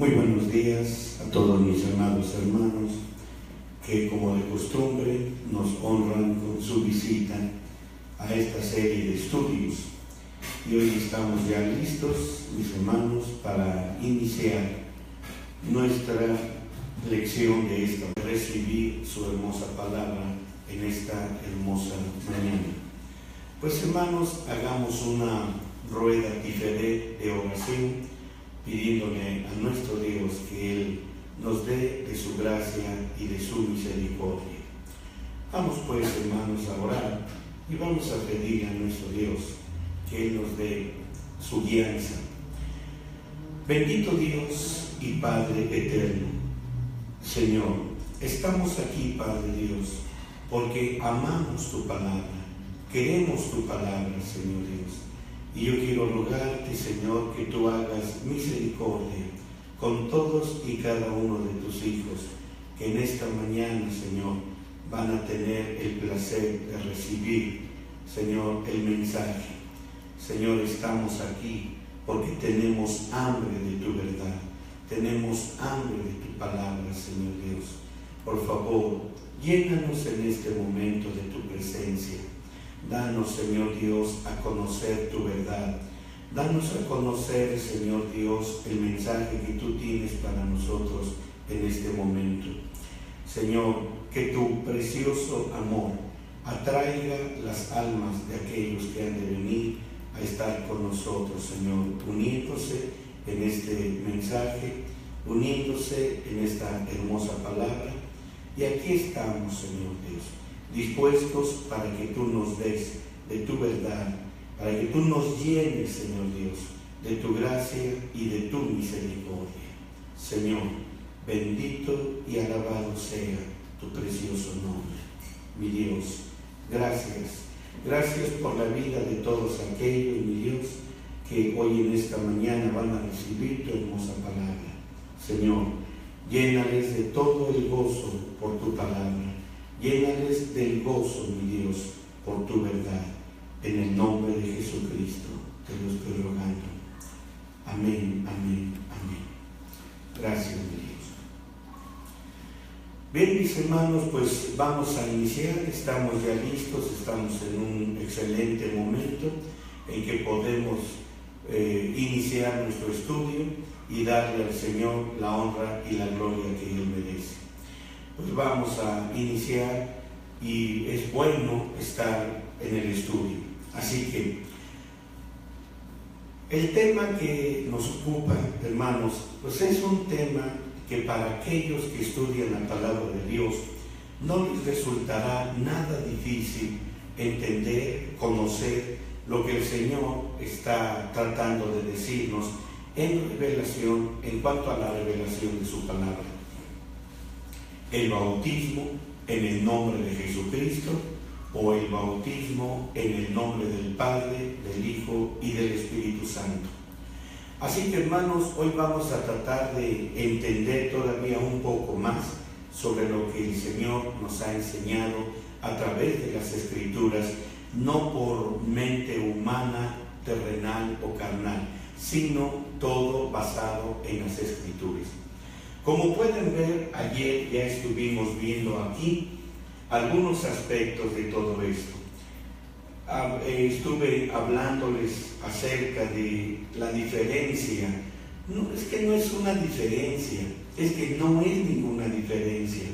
Muy buenos días a todos mis amados hermanos que, como de costumbre, nos honran con su visita a esta serie de estudios. Y hoy estamos ya listos, mis hermanos, para iniciar nuestra lección de esta, recibir su hermosa palabra en esta hermosa mañana. Pues, hermanos, hagamos una rueda diferente de oración, pidiéndole a nuestro Dios que Él nos dé de su gracia y de su misericordia. Vamos pues, hermanos, a orar y vamos a pedir a nuestro Dios que Él nos dé su guianza. Bendito Dios y Padre eterno, Señor, estamos aquí, Padre Dios, porque amamos tu palabra, queremos tu palabra, Señor Dios. Y yo quiero rogarte, Señor, que tú hagas misericordia con todos y cada uno de tus hijos, que en esta mañana, Señor, van a tener el placer de recibir, Señor, el mensaje. Señor, estamos aquí porque tenemos hambre de tu verdad, tenemos hambre de tu palabra, Señor Dios. Por favor, llénanos en este momento de tu presencia. Danos, Señor Dios, a conocer tu verdad. Danos a conocer, Señor Dios, el mensaje que tú tienes para nosotros en este momento. Señor, que tu precioso amor atraiga las almas de aquellos que han de venir a estar con nosotros, Señor, uniéndose en este mensaje, uniéndose en esta hermosa palabra. Y aquí estamos, Señor Dios, dispuestos para que tú nos des de tu verdad, para que tú nos llenes, Señor Dios, de tu gracia y de tu misericordia. Señor, bendito y alabado sea tu precioso nombre. Mi Dios, gracias. Gracias por la vida de todos aquellos, mi Dios, que hoy en esta mañana van a recibir tu hermosa palabra. Señor, llénales de todo el gozo por tu palabra. Llénales del gozo, mi Dios, por tu verdad. En el nombre de Jesucristo te lo estoy rogando. Amén, amén, amén. Gracias, mi Dios. Bien, mis hermanos, pues vamos a iniciar. Estamos ya listos, estamos en un excelente momento en que podemos iniciar nuestro estudio y darle al Señor la honra y la gloria que Él merece. Pues vamos a iniciar y es bueno estar en el estudio. Así que el tema que nos ocupa, hermanos, pues es un tema que para aquellos que estudian la palabra de Dios no les resultará nada difícil entender, conocer lo que el Señor está tratando de decirnos en revelación, en cuanto a la revelación de su palabra. El bautismo en el nombre de Jesucristo o el bautismo en el nombre del Padre, del Hijo y del Espíritu Santo. Así que, hermanos, hoy vamos a tratar de entender todavía un poco más sobre lo que el Señor nos ha enseñado a través de las Escrituras, no por mente humana, terrenal o carnal, sino todo basado en las Escrituras. Como pueden ver, ayer ya estuvimos viendo aquí algunos aspectos de todo esto. Estuve hablándoles acerca de la diferencia. No, es que no es una diferencia, es que no es ninguna diferencia.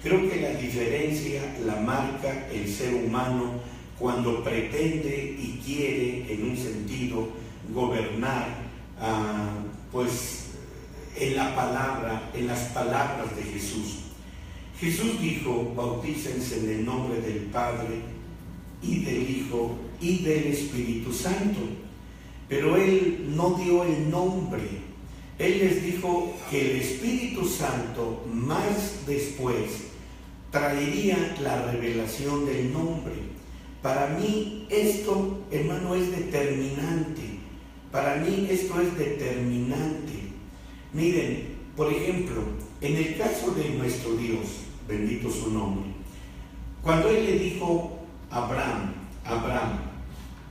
Creo que la diferencia la marca el ser humano cuando pretende y quiere, en un sentido, gobernar, pues, en la palabra, en las palabras de Jesús. Jesús dijo: bautícense en el nombre del Padre y del Hijo y del Espíritu Santo. Pero Él no dio el nombre. Él les dijo que el Espíritu Santo más después traería la revelación del nombre. Para mí esto, hermano, es determinante. Para mí esto es determinante. Miren, por ejemplo, en el caso de nuestro Dios, bendito su nombre, cuando Él le dijo a Abraham,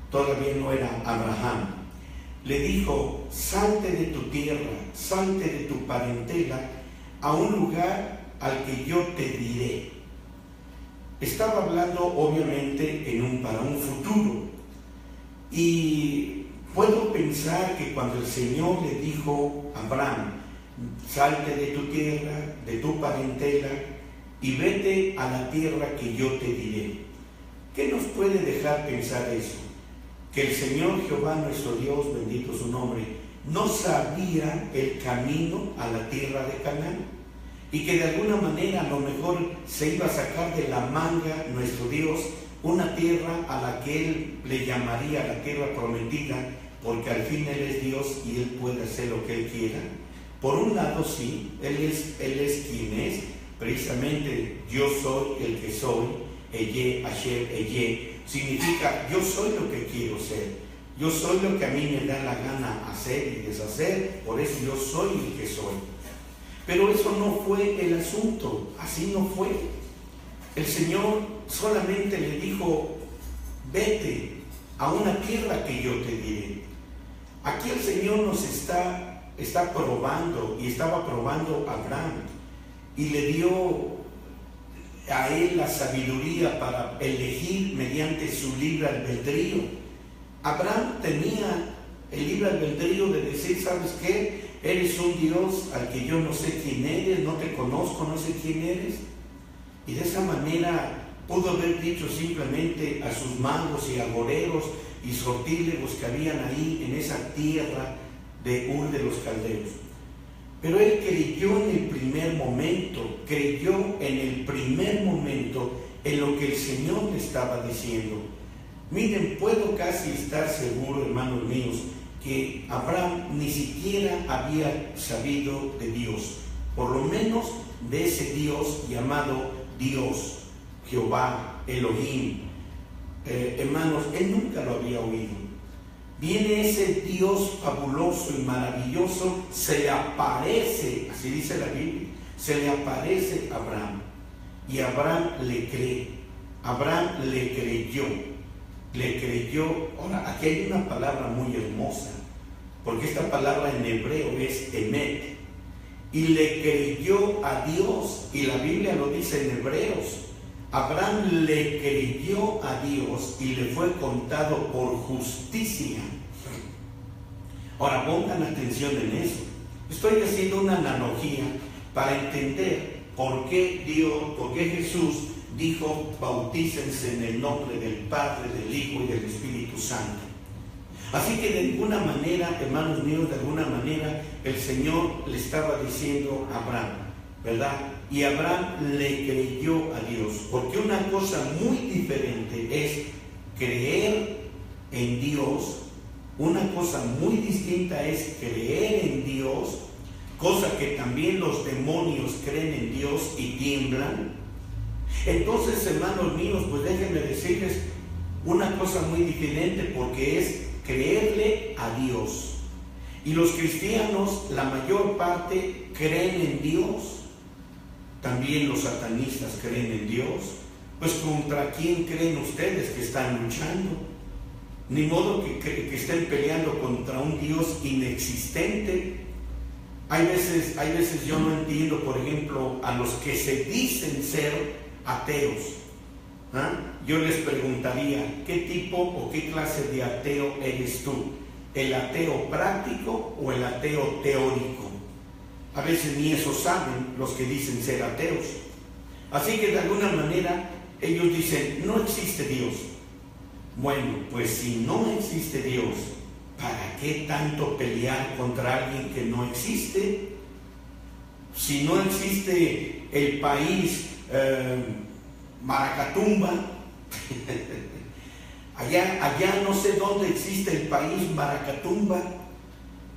todavía no era Abraham, le dijo: salte de tu tierra, salte de tu parentela a un lugar al que yo te diré. Estaba hablando obviamente para un futuro. Y puedo pensar que cuando el Señor le dijo a Abraham, salte de tu tierra, de tu parentela, y vete a la tierra que yo te diré. ¿Qué nos puede dejar pensar eso? Que el Señor Jehová nuestro Dios, bendito su nombre, no sabía el camino a la tierra de Canaán, y que de alguna manera a lo mejor se iba a sacar de la manga nuestro Dios una tierra a la que Él le llamaría la tierra prometida, porque al fin Él es Dios y Él puede hacer lo que Él quiera. Por un lado sí, Él es quien es, precisamente yo soy el que soy, Eye, Asher, Eye, significa yo soy lo que quiero ser, yo soy lo que a mí me da la gana hacer y deshacer, por eso yo soy el que soy. Pero eso no fue el asunto, así no fue. El Señor solamente le dijo, vete a una tierra que yo te diré. Aquí el Señor nos está probando, y estaba probando a Abraham, y le dio a él la sabiduría para elegir mediante su libre albedrío. Abraham tenía el libre albedrío de decir, ¿sabes qué? Eres un Dios al que yo no sé quién eres, no te conozco, no sé quién eres. Y de esa manera pudo haber dicho simplemente a sus magos y agoreros y sortílegos que habían ahí en esa tierra de Ur de los Caldeos. Pero él creyó en el primer momento en lo que el Señor le estaba diciendo. Miren, puedo casi estar seguro, hermanos míos, que Abraham ni siquiera había sabido de Dios, por lo menos de ese Dios llamado Dios, Jehová, Elohim. Hermanos, él nunca lo había oído. Viene ese Dios fabuloso y maravilloso, se le aparece, así dice la Biblia, se le aparece a Abraham, y Abraham le cree, Abraham le creyó. Ahora, aquí hay una palabra muy hermosa, porque esta palabra en hebreo es emet, y le creyó a Dios, y la Biblia lo dice en Hebreos. Abraham le creyó a Dios y le fue contado por justicia. Ahora pongan atención en eso. Estoy haciendo una analogía para entender por qué Jesús dijo, bautícense en el nombre del Padre, del Hijo y del Espíritu Santo. Así que de alguna manera, hermanos míos, de alguna manera el Señor le estaba diciendo a Abraham, ¿verdad? Y Abraham le creyó a Dios, porque una cosa muy diferente es creer en Dios, una cosa muy distinta es creer en Dios, cosa que también los demonios creen en Dios y tiemblan. Entonces, hermanos míos, pues déjenme decirles una cosa muy diferente, porque es creerle a Dios. Y los cristianos, la mayor parte, creen en Dios. También los satanistas creen en Dios. Pues ¿contra quién creen ustedes que están luchando? Ni modo que estén peleando contra un Dios inexistente. Hay veces yo no entiendo, por ejemplo, a los que se dicen ser ateos. Yo les preguntaría, ¿qué tipo o qué clase de ateo eres tú? ¿El ateo práctico o el ateo teórico? A veces ni eso saben los que dicen ser ateos. Así que de alguna manera ellos dicen, no existe Dios. Bueno, pues si no existe Dios, ¿para qué tanto pelear contra alguien que no existe? Si no existe el país Maracatumba, allá no sé dónde existe el país Maracatumba,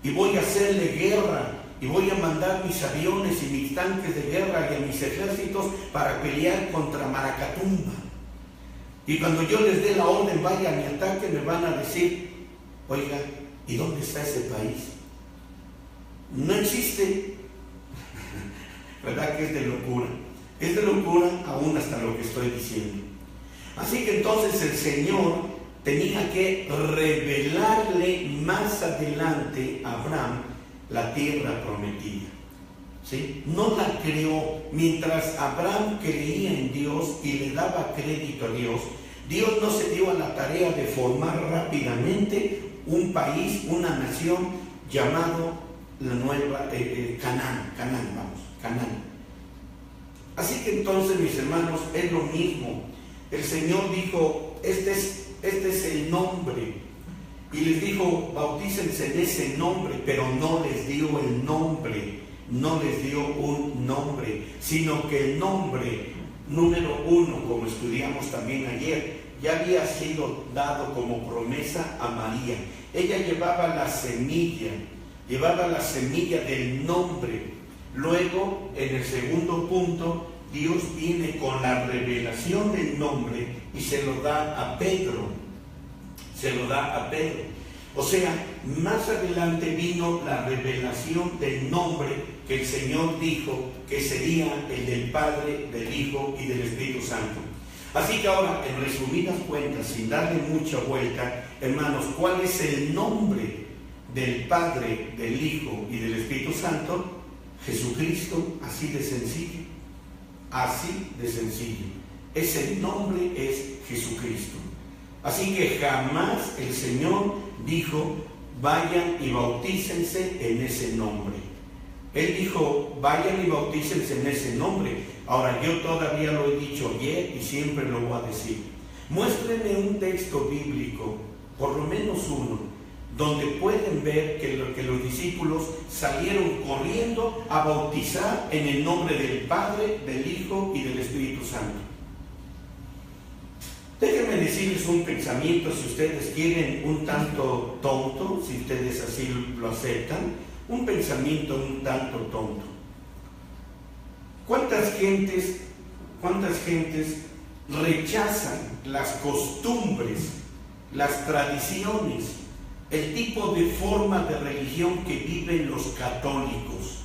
y voy a hacerle guerra, y voy a mandar mis aviones y mis tanques de guerra y a mis ejércitos para pelear contra Maracatumba. Y cuando yo les dé la orden, vayan y ataquen, me van a decir, oiga, ¿y dónde está ese país? No existe. ¿Verdad que es de locura? Es de locura aún hasta lo que estoy diciendo. Así que entonces el Señor tenía que revelarle más adelante a Abraham la tierra prometida. ¿Sí? No la creó. Mientras Abraham creía en Dios y le daba crédito a Dios, Dios no se dio a la tarea de formar rápidamente un país, una nación llamado la nueva Canaán. Así que entonces, mis hermanos, es lo mismo. El Señor dijo, este es el nombre, y les dijo, bautícense en ese nombre, pero no les dio el nombre, no les dio un nombre, sino que el nombre número 1, como estudiamos también ayer, ya había sido dado como promesa a María. Ella llevaba la semilla del nombre. Luego, en el segundo punto, Dios viene con la revelación del nombre y se lo da a Pedro. O sea, más adelante vino la revelación del nombre que el Señor dijo que sería el del Padre, del Hijo y del Espíritu Santo. Así que ahora, en resumidas cuentas, sin darle mucha vuelta, hermanos, ¿cuál es el nombre del Padre, del Hijo y del Espíritu Santo? Jesucristo, así de sencillo. Así de sencillo. Ese nombre es Jesucristo. Así que jamás el Señor dijo, vayan y bautícense en ese nombre. Él dijo, vayan y bautícense en ese nombre. Ahora, yo todavía lo he dicho ayer y siempre lo voy a decir. Muéstrenme un texto bíblico, por lo menos uno, donde pueden ver que los discípulos salieron corriendo a bautizar en el nombre del Padre, del Hijo y del Espíritu Santo. Déjenme decirles un pensamiento, si ustedes quieren, un tanto tonto, si ustedes así lo aceptan, un pensamiento un tanto tonto. ¿Cuántas gentes rechazan las costumbres, las tradiciones, el tipo de forma de religión que viven los católicos?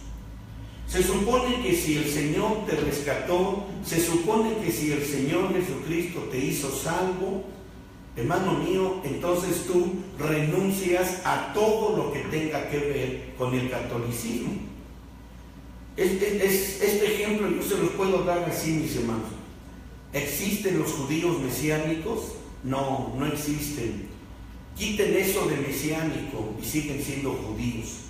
Se supone que si el Señor te rescató, se supone que si el Señor Jesucristo te hizo salvo, hermano mío, entonces tú renuncias a todo lo que tenga que ver con el catolicismo. Este ejemplo yo se los puedo dar así, mis hermanos. ¿Existen los judíos mesiánicos? No, no existen. Quiten eso de mesiánico y siguen siendo judíos.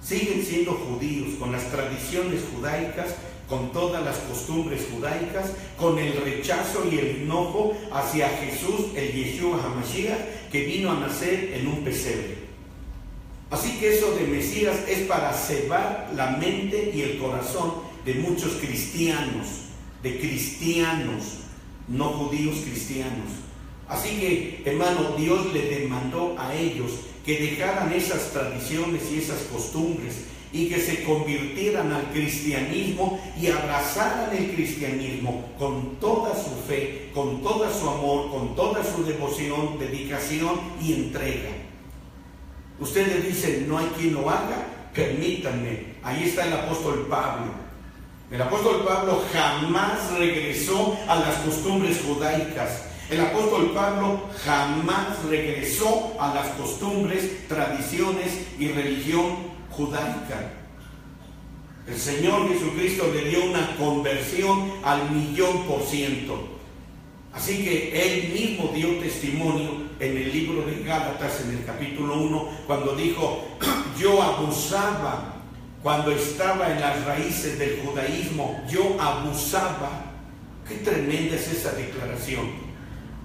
Siguen siendo judíos con las tradiciones judaicas, con todas las costumbres judaicas, con el rechazo y el enojo hacia Jesús, el Yeshua HaMashiach, que vino a nacer en un pesebre. Así que eso de Mesías es para cebar la mente y el corazón de muchos cristianos, de cristianos, no judíos, cristianos. Así que, hermano, Dios le demandó a ellos que dejaran esas tradiciones y esas costumbres y que se convirtieran al cristianismo y abrazaran el cristianismo con toda su fe, con todo su amor, con toda su devoción, dedicación y entrega. Ustedes dicen, no hay quien lo haga, permítanme, ahí está el apóstol Pablo. El apóstol Pablo jamás regresó a las costumbres judaicas. El apóstol Pablo jamás regresó a las costumbres, tradiciones y religión judaica. El Señor Jesucristo le dio una conversión al 100%. Así que Él mismo dio testimonio en el libro de Gálatas, en el capítulo 1, cuando dijo, yo abusaba, cuando estaba en las raíces del judaísmo, yo abusaba. Qué tremenda es esa declaración.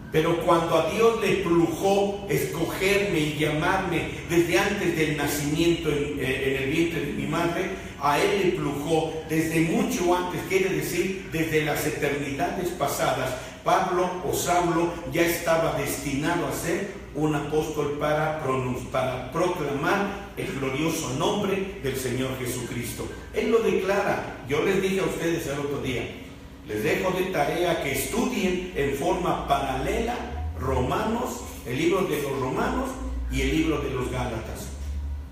Pero cuando a Dios le plujó escogerme y llamarme desde antes del nacimiento en el vientre de mi madre, a Él le plujó desde mucho antes, quiere decir desde las eternidades pasadas. Pablo o Saulo ya estaba destinado a ser un apóstol para proclamar el glorioso nombre del Señor Jesucristo. Él lo declara. Yo les dije a ustedes el otro día, les dejo de tarea que estudien en forma paralela Romanos, el libro de los Romanos y el libro de los Gálatas.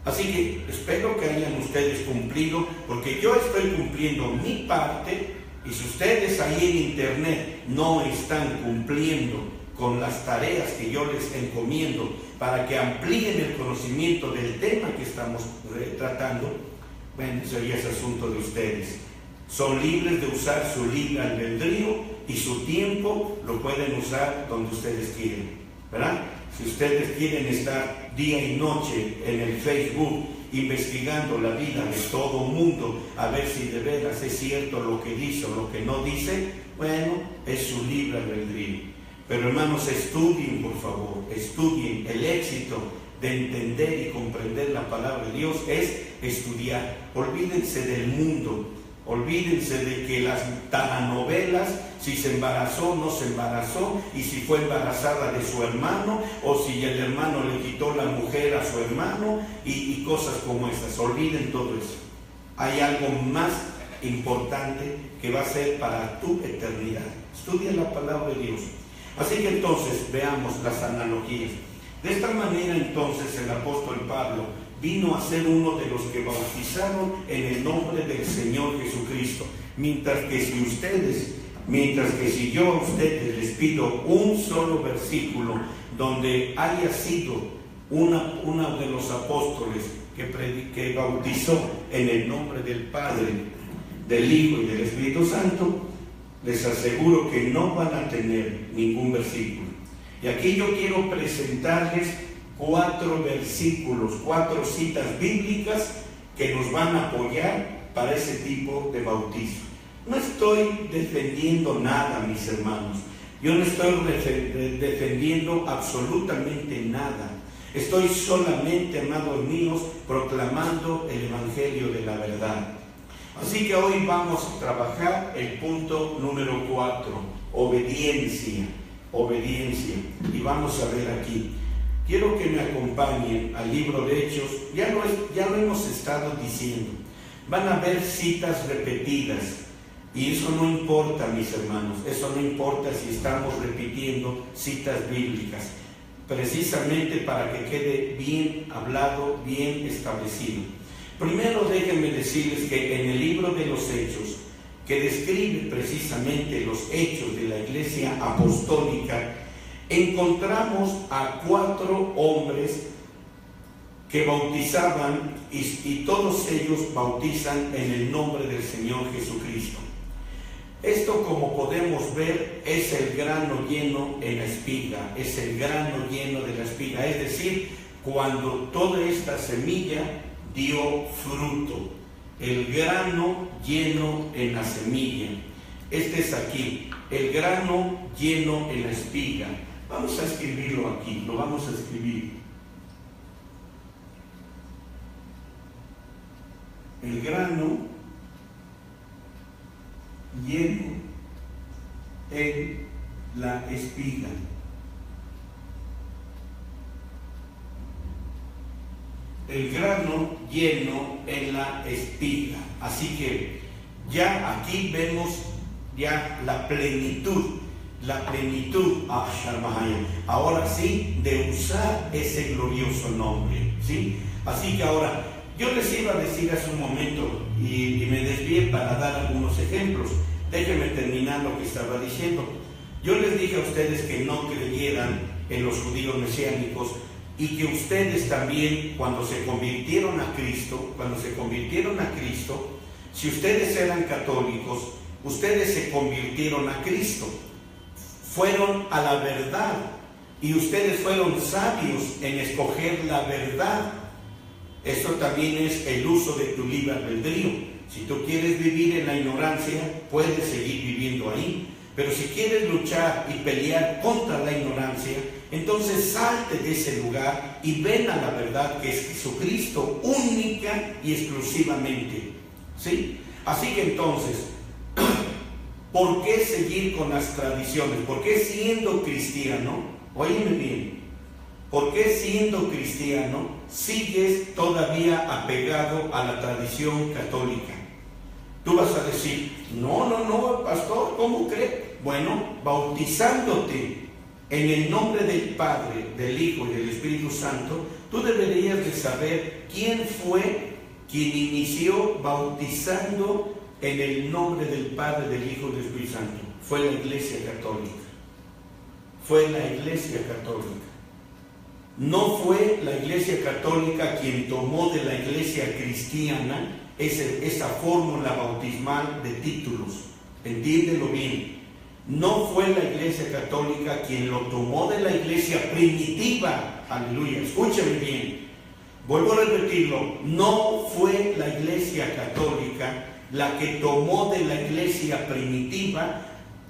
Así que espero que hayan ustedes cumplido, porque yo estoy cumpliendo mi parte, y si ustedes ahí en internet no están cumpliendo con las tareas que yo les encomiendo para que amplíen el conocimiento del tema que estamos tratando, bueno, eso ya es asunto de ustedes. Son libres de usar su libre albedrío y su tiempo lo pueden usar donde ustedes quieren, ¿verdad? Si ustedes quieren estar día y noche en el Facebook investigando la vida de todo mundo a ver si de veras es cierto lo que dice o lo que no dice, bueno, es su libre albedrío. Pero hermanos, estudien, por favor, estudien. El éxito de entender y comprender la palabra de Dios es estudiar. Olvídense del mundo, olvídense de que las telenovelas, si se embarazó o no se embarazó, y si fue embarazada de su hermano, o si el hermano le quitó la mujer a su hermano, y cosas como estas. Olviden todo eso. Hay algo más importante que va a ser para tu eternidad. Estudia la palabra de Dios. Así que entonces veamos las analogías. De esta manera entonces el apóstol Pablo vino a ser uno de los que bautizaron en el nombre del Señor Jesucristo. Mientras que si yo a ustedes les pido un solo versículo donde haya sido uno de los apóstoles que bautizó en el nombre del Padre, del Hijo y del Espíritu Santo, les aseguro que no van a tener ningún versículo. Y aquí yo quiero presentarles 4 versículos, 4 citas bíblicas que nos van a apoyar para ese tipo de bautizo. No estoy defendiendo nada, mis hermanos. Yo no estoy defendiendo absolutamente nada. Estoy solamente, amados míos, proclamando el Evangelio de la verdad. Así que hoy vamos a trabajar el punto número 4, obediencia. Obediencia. Y vamos a ver aquí. Quiero que me acompañen al libro de Hechos. Ya lo hemos estado diciendo. Van a ver citas repetidas. Y eso no importa, mis hermanos. Eso no importa si estamos repitiendo citas bíblicas. Precisamente para que quede bien hablado, bien establecido. Primero déjenme decirles que en el libro de los Hechos, que describe precisamente los hechos de la iglesia apostólica, encontramos a 4 hombres que bautizaban y todos ellos bautizan en el nombre del Señor Jesucristo. Esto, como podemos ver, es el grano lleno en la espiga, es el grano lleno de la espiga, es decir, cuando toda esta semilla dio fruto, el grano lleno en la semilla. Este es aquí, el grano lleno en la espiga. Vamos a escribirlo aquí, lo vamos a escribir. El grano lleno en la espiga. El grano lleno en la espiga. Así que ya aquí vemos ya la plenitud, ahora sí, de usar ese glorioso nombre, ¿sí? Así que ahora, yo les iba a decir hace un momento, y me desvié para dar algunos ejemplos. Déjenme terminar lo que estaba diciendo. Yo les dije a ustedes que no creyeran en los judíos mesiánicos, y que ustedes también, cuando se convirtieron a Cristo, si ustedes eran católicos, ustedes se convirtieron a Cristo, fueron a la verdad, y ustedes fueron sabios en escoger la verdad. Esto también es el uso de tu libre albedrío. Si tú quieres vivir en la ignorancia, puedes seguir viviendo ahí. Pero si quieres luchar y pelear contra la ignorancia, entonces salte de ese lugar y ven a la verdad, que es Jesucristo, única y exclusivamente. ¿Sí? Así que entonces, ¿por qué seguir con las tradiciones? ¿Por qué siendo cristiano, óyeme bien, por qué siendo cristiano sigues todavía apegado a la tradición católica? Tú vas a decir, no, pastor, ¿cómo cree? Bueno, bautizándote en el nombre del Padre, del Hijo y del Espíritu Santo, tú deberías de saber quién fue quien inició bautizando en el nombre del Padre, del Hijo y del Espíritu Santo. Fue la Iglesia Católica. fue la Iglesia Católica. No fue la Iglesia Católica quien tomó de la Iglesia cristiana esa fórmula bautismal de títulos. Entiéndelo bien. No fue la Iglesia Católica quien lo tomó de la Iglesia primitiva. Aleluya. Escúchame bien. Vuelvo a repetirlo. No fue la Iglesia Católica la que tomó de la Iglesia primitiva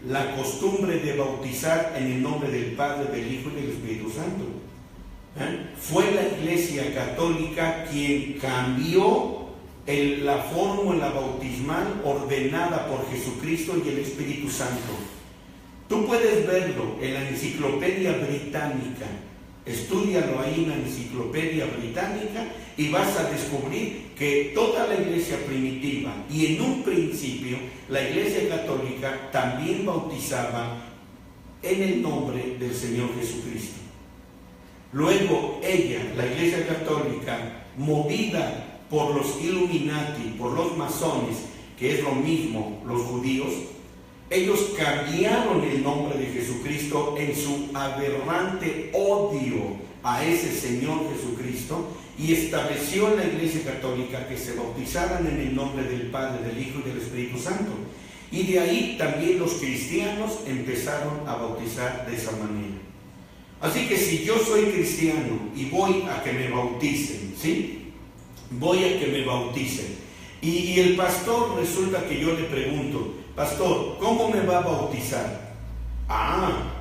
la costumbre de bautizar en el nombre del Padre, del Hijo y del Espíritu Santo. Fue la Iglesia Católica quien cambió la fórmula bautismal ordenada por Jesucristo y el Espíritu Santo. Tú puedes verlo en la Enciclopedia Británica. Estúdialo ahí en la Enciclopedia Británica y vas a descubrir que toda la Iglesia primitiva y en un principio la Iglesia Católica también bautizaba en el nombre del Señor Jesucristo. Luego ella, la Iglesia Católica, movida por los Illuminati, por los masones, que es lo mismo los judíos, ellos cambiaron el nombre de Jesucristo en su aberrante odio a ese Señor Jesucristo y estableció en la Iglesia Católica que se bautizaran en el nombre del Padre, del Hijo y del Espíritu Santo. Y de ahí también los cristianos empezaron a bautizar de esa manera. Así que si yo soy cristiano y voy a que me bauticen, ¿sí? Voy a que me bauticen. Y el pastor resulta que yo le pregunto, pastor, ¿cómo me va a bautizar?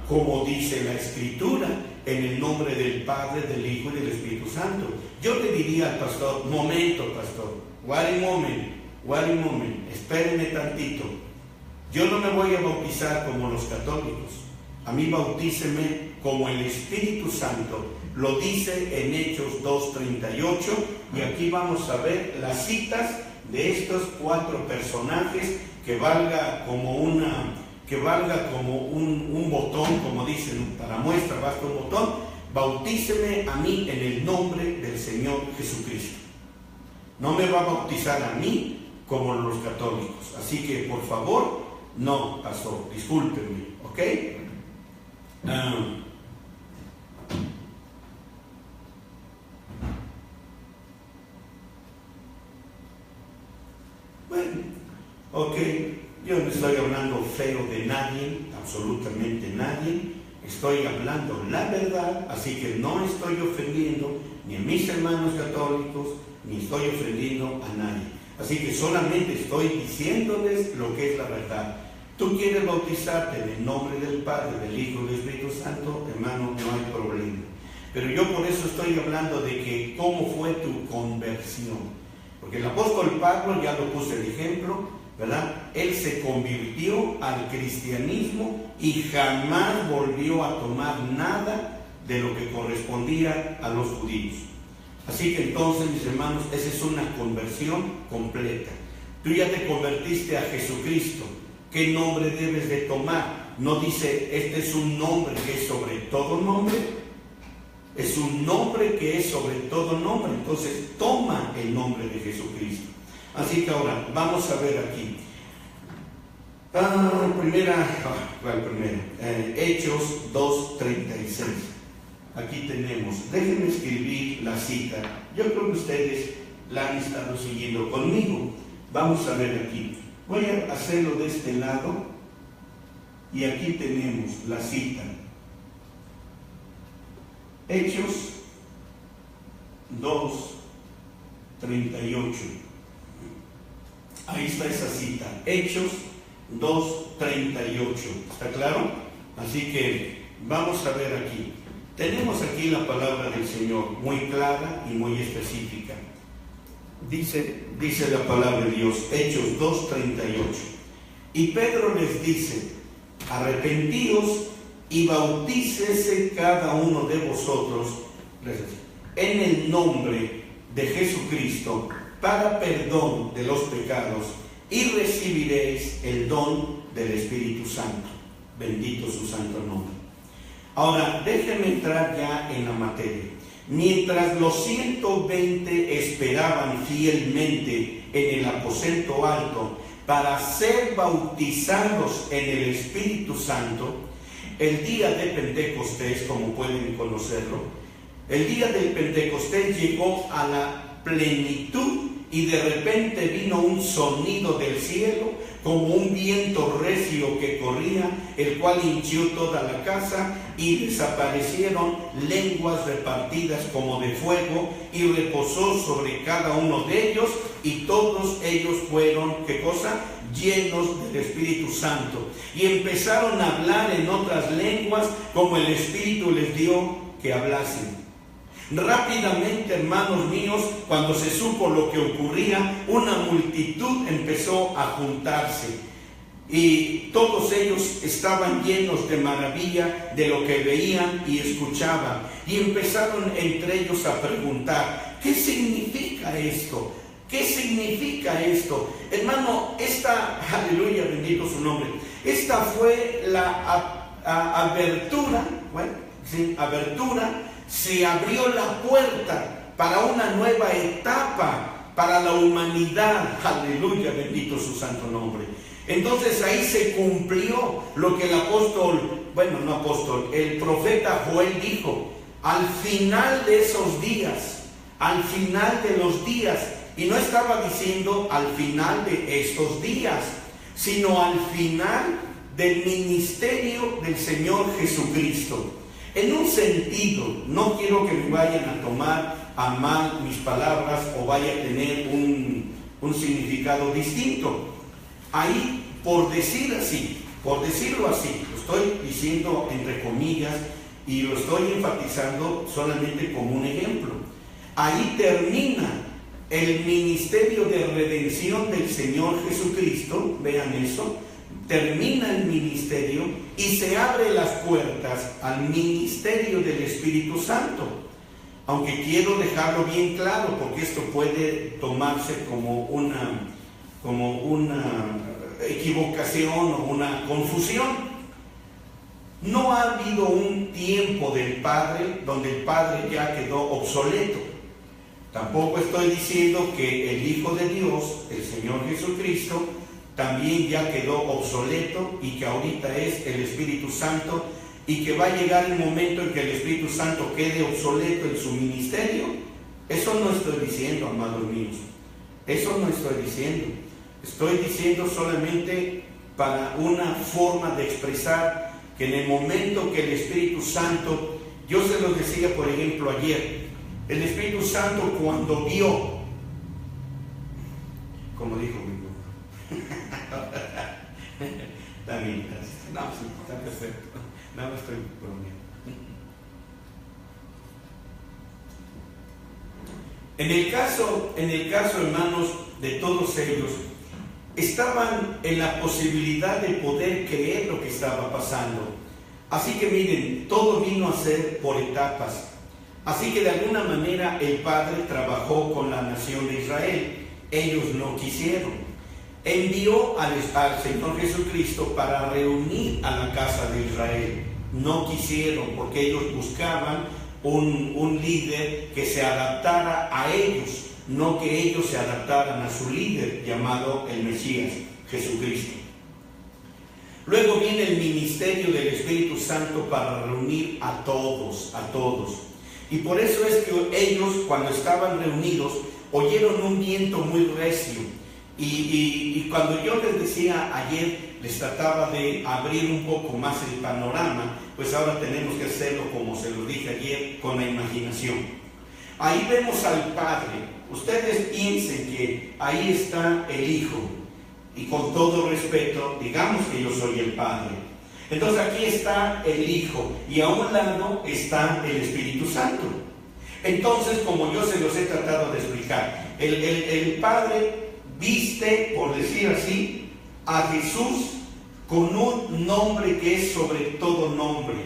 Como dice la Escritura, en el nombre del Padre, del Hijo y del Espíritu Santo. Yo le diría al pastor, momento, pastor, wait a moment, espérenme tantito. Yo no me voy a bautizar como los católicos. A mí bautíceme como el Espíritu Santo lo dice en Hechos 2:38, y aquí vamos a ver las citas de estos 4 personajes que valga como un botón, como dicen, para muestra basta un botón. Bautíceme a mí en el nombre del Señor Jesucristo. No me va a bautizar a mí como los católicos. Así que, por favor, no, pastor, discúlpenme, ¿ok? Bueno, ok, yo no estoy hablando feo de nadie, absolutamente nadie. Estoy hablando la verdad, así que no estoy ofendiendo ni a mis hermanos católicos, ni estoy ofendiendo a nadie. Así que solamente estoy diciéndoles lo que es la verdad. Tú quieres bautizarte en el nombre del Padre, del Hijo y del Espíritu Santo, hermano, no hay problema. Pero yo por eso estoy hablando de que cómo fue tu conversión. Porque el apóstol Pablo, ya lo puse el ejemplo, ¿verdad? Él se convirtió al cristianismo y jamás volvió a tomar nada de lo que correspondía a los judíos. Así que entonces, mis hermanos, esa es una conversión completa. Tú ya te convertiste a Jesucristo. ¿Qué nombre debes de tomar? No dice, este es un nombre que es sobre todo nombre. Es un nombre que es sobre todo nombre. Entonces, toma el nombre de Jesucristo. Así que ahora, vamos a ver aquí. Hechos 2:36. Aquí tenemos, déjenme escribir la cita. Yo creo que ustedes la han estado siguiendo conmigo. Vamos a ver aquí. Voy a hacerlo de este lado. Y aquí tenemos la cita. Hechos 2:38. Ahí está esa cita. Hechos 2:38. ¿Está claro? Así que vamos a ver aquí. Tenemos aquí la palabra del Señor, muy clara y muy específica. Dice la palabra de Dios, Hechos 2:38. Y Pedro les dice, arrepentíos y bautícese cada uno de vosotros en el nombre de Jesucristo para perdón de los pecados y recibiréis el don del Espíritu Santo. Bendito su santo nombre. Ahora, déjenme entrar ya en la materia. Mientras los 120 esperaban fielmente en el aposento alto para ser bautizados en el Espíritu Santo, el día de Pentecostés, como pueden conocerlo, el día del Pentecostés llegó a la plenitud y de repente vino un sonido del cielo como un viento recio que corría, el cual hinchió toda la casa y desaparecieron lenguas repartidas como de fuego y reposó sobre cada uno de ellos y todos ellos fueron, ¿qué cosa? Llenos del Espíritu Santo y empezaron a hablar en otras lenguas como el Espíritu les dio que hablasen. Rápidamente, hermanos míos, cuando se supo lo que ocurría, una multitud empezó a juntarse y todos ellos estaban llenos de maravilla de lo que veían y escuchaban y empezaron entre ellos a preguntar: ¿qué significa esto? ¿Qué significa esto? Hermano, aleluya, bendito su nombre, esta fue la abertura, se abrió la puerta para una nueva etapa para la humanidad. Aleluya, bendito su santo nombre. Entonces ahí se cumplió lo que el profeta Joel dijo: al final de esos días, al final de los días, y no estaba diciendo al final de estos días, sino al final del ministerio del Señor Jesucristo. En un sentido, no quiero que me vayan a tomar a mal mis palabras o vaya a tener un significado distinto. Ahí, por decirlo así, lo estoy diciendo entre comillas y lo estoy enfatizando solamente como un ejemplo. Ahí termina el ministerio de redención del Señor Jesucristo, vean eso. Termina el ministerio y se abren las puertas al ministerio del Espíritu Santo. Aunque quiero dejarlo bien claro, porque esto puede tomarse como una equivocación o una confusión. No ha habido un tiempo del Padre donde el Padre ya quedó obsoleto. Tampoco estoy diciendo que el Hijo de Dios, el Señor Jesucristo, también ya quedó obsoleto y que ahorita es el Espíritu Santo y que va a llegar el momento en que el Espíritu Santo quede obsoleto en su ministerio. Eso no estoy diciendo, amados míos. Eso no estoy diciendo. Estoy diciendo solamente para una forma de expresar que en el momento que el Espíritu Santo, yo se los decía por ejemplo ayer, el Espíritu Santo cuando vio, como dijo mi está bien, no, sí, está perfecto. No estoy bromeando. En el caso, hermanos, de todos ellos, estaban en la posibilidad de poder creer lo que estaba pasando. Así que miren, todo vino a ser por etapas. Así que de alguna manera el Padre trabajó con la nación de Israel. Ellos no quisieron. Envió al Señor Jesucristo para reunir a la casa de Israel. No quisieron, porque ellos buscaban un líder que se adaptara a ellos, no que ellos se adaptaran a su líder llamado el Mesías, Jesucristo. Luego viene el ministerio del Espíritu Santo para reunir a todos. Y por eso es que ellos, cuando estaban reunidos, oyeron un viento muy recio. Y cuando yo les decía ayer, les trataba de abrir un poco más el panorama, pues ahora tenemos que hacerlo, como se lo dije ayer, con la imaginación. Ahí vemos al Padre. Ustedes piensen que ahí está el Hijo, y con todo respeto, digamos que yo soy el Padre. Entonces aquí está el Hijo, y a un lado está el Espíritu Santo. Entonces, como yo se los he tratado de explicar, el Padre viste, por decir así, a Jesús con un nombre que es sobre todo nombre.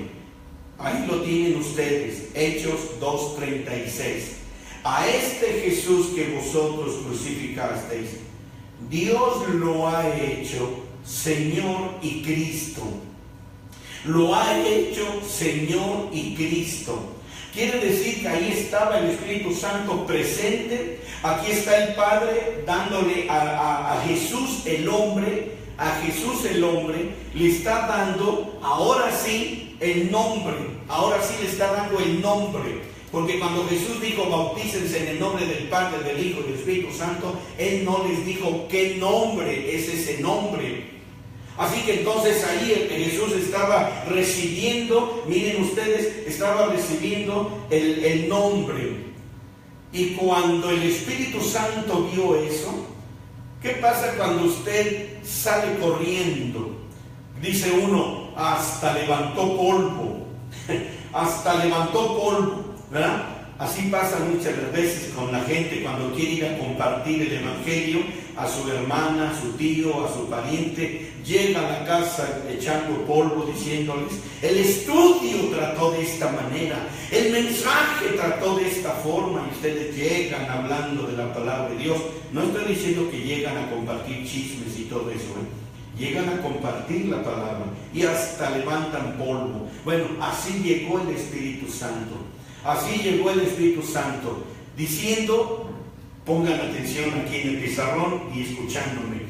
Ahí lo tienen ustedes, Hechos 2:36. A este Jesús que vosotros crucificasteis, Dios lo ha hecho Señor y Cristo. Lo ha hecho Señor y Cristo. Quiere decir que ahí estaba el Espíritu Santo presente. Aquí está el Padre dándole a Jesús, el hombre, a Jesús el hombre le está dando, ahora sí, el nombre. Ahora sí le está dando el nombre. Porque cuando Jesús dijo, bautícense en el nombre del Padre, del Hijo y del Espíritu Santo, Él no les dijo qué nombre es ese nombre. Así que entonces ahí Jesús estaba recibiendo, miren ustedes, estaba recibiendo el nombre. Y cuando el Espíritu Santo vio eso, ¿qué pasa cuando usted sale corriendo? Dice uno, hasta levantó polvo, hasta levantó polvo, ¿verdad? Así pasa muchas veces con la gente cuando quiere ir a compartir el Evangelio a su hermana, a su tío, a su pariente. Llega a la casa echando polvo, diciéndoles, el estudio trató de esta manera, el mensaje trató de esta forma, y ustedes llegan hablando de la palabra de Dios. No estoy diciendo que llegan a compartir chismes y todo eso, llegan a compartir la palabra y hasta levantan polvo. Bueno, así llegó el Espíritu Santo. Así llegó el Espíritu Santo, diciendo, pongan atención aquí en el pizarrón y escuchándome.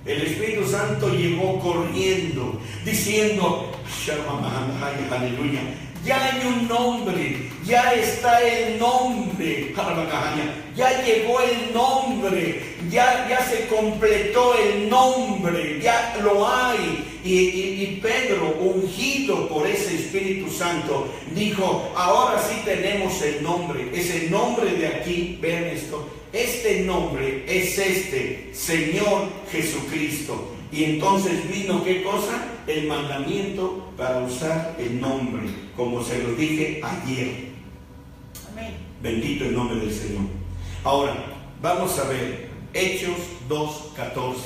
El Espíritu Santo llegó corriendo, diciendo, aleluya, ya hay un nombre, ya está el nombre, ya llegó el nombre, ya se completó el nombre, ya lo hay. Y Pedro, ungido por ese Espíritu Santo, dijo, ahora sí tenemos el nombre, es el nombre de aquí, vean esto, este nombre es este, Señor Jesucristo. Y entonces vino, ¿qué cosa? El mandamiento para usar el nombre, como se lo dije ayer. Amén. Bendito el nombre del Señor. Ahora, vamos a ver Hechos 2:14.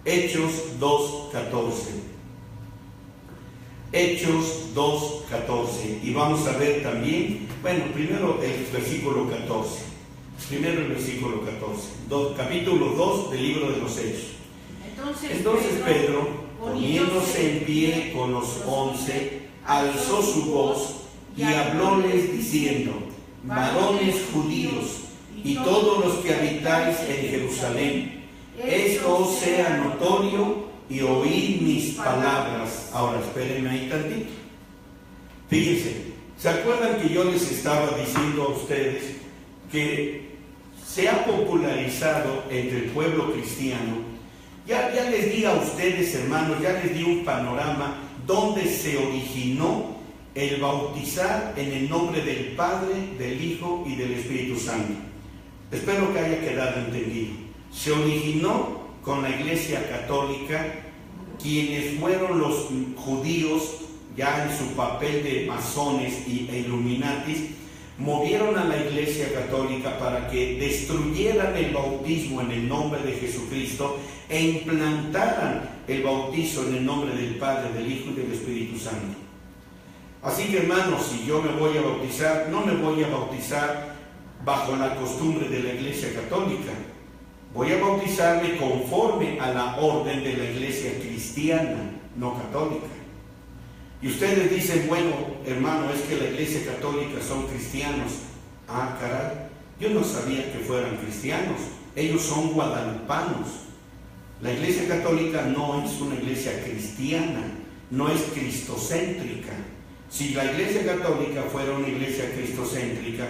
Hechos 2:14. Hechos 2:14. Y vamos a ver también, bueno, primero el versículo 14. Primero el versículo 14. Capítulo 2 del libro de los Hechos. Entonces Pedro, poniéndose en pie con los 11, alzó su voz y hablóles diciendo, varones judíos y todos los que habitáis en Jerusalén, esto os sea notorio y oíd mis palabras. Ahora espérenme ahí tantito. Fíjense, ¿se acuerdan que yo les estaba diciendo a ustedes que se ha popularizado entre el pueblo cristiano? Ya les di a ustedes, hermanos, ya les di un panorama donde se originó el bautizar en el nombre del Padre, del Hijo y del Espíritu Santo. Espero que haya quedado entendido. Se originó con la Iglesia Católica, quienes fueron los judíos ya en su papel de masones e illuminatis, movieron a la Iglesia Católica para que destruyeran el bautismo en el nombre de Jesucristo e implantaran el bautizo en el nombre del Padre, del Hijo y del Espíritu Santo. Así que, hermanos, si yo me voy a bautizar, no me voy a bautizar bajo la costumbre de la Iglesia Católica. Voy a bautizarme conforme a la orden de la Iglesia cristiana, no católica. Y ustedes dicen, bueno, hermano, es que la Iglesia Católica son cristianos. Ah, caray, yo no sabía que fueran cristianos. Ellos son guadalupanos. La Iglesia Católica no es una iglesia cristiana, no es cristocéntrica. Si la Iglesia Católica fuera una iglesia cristocéntrica,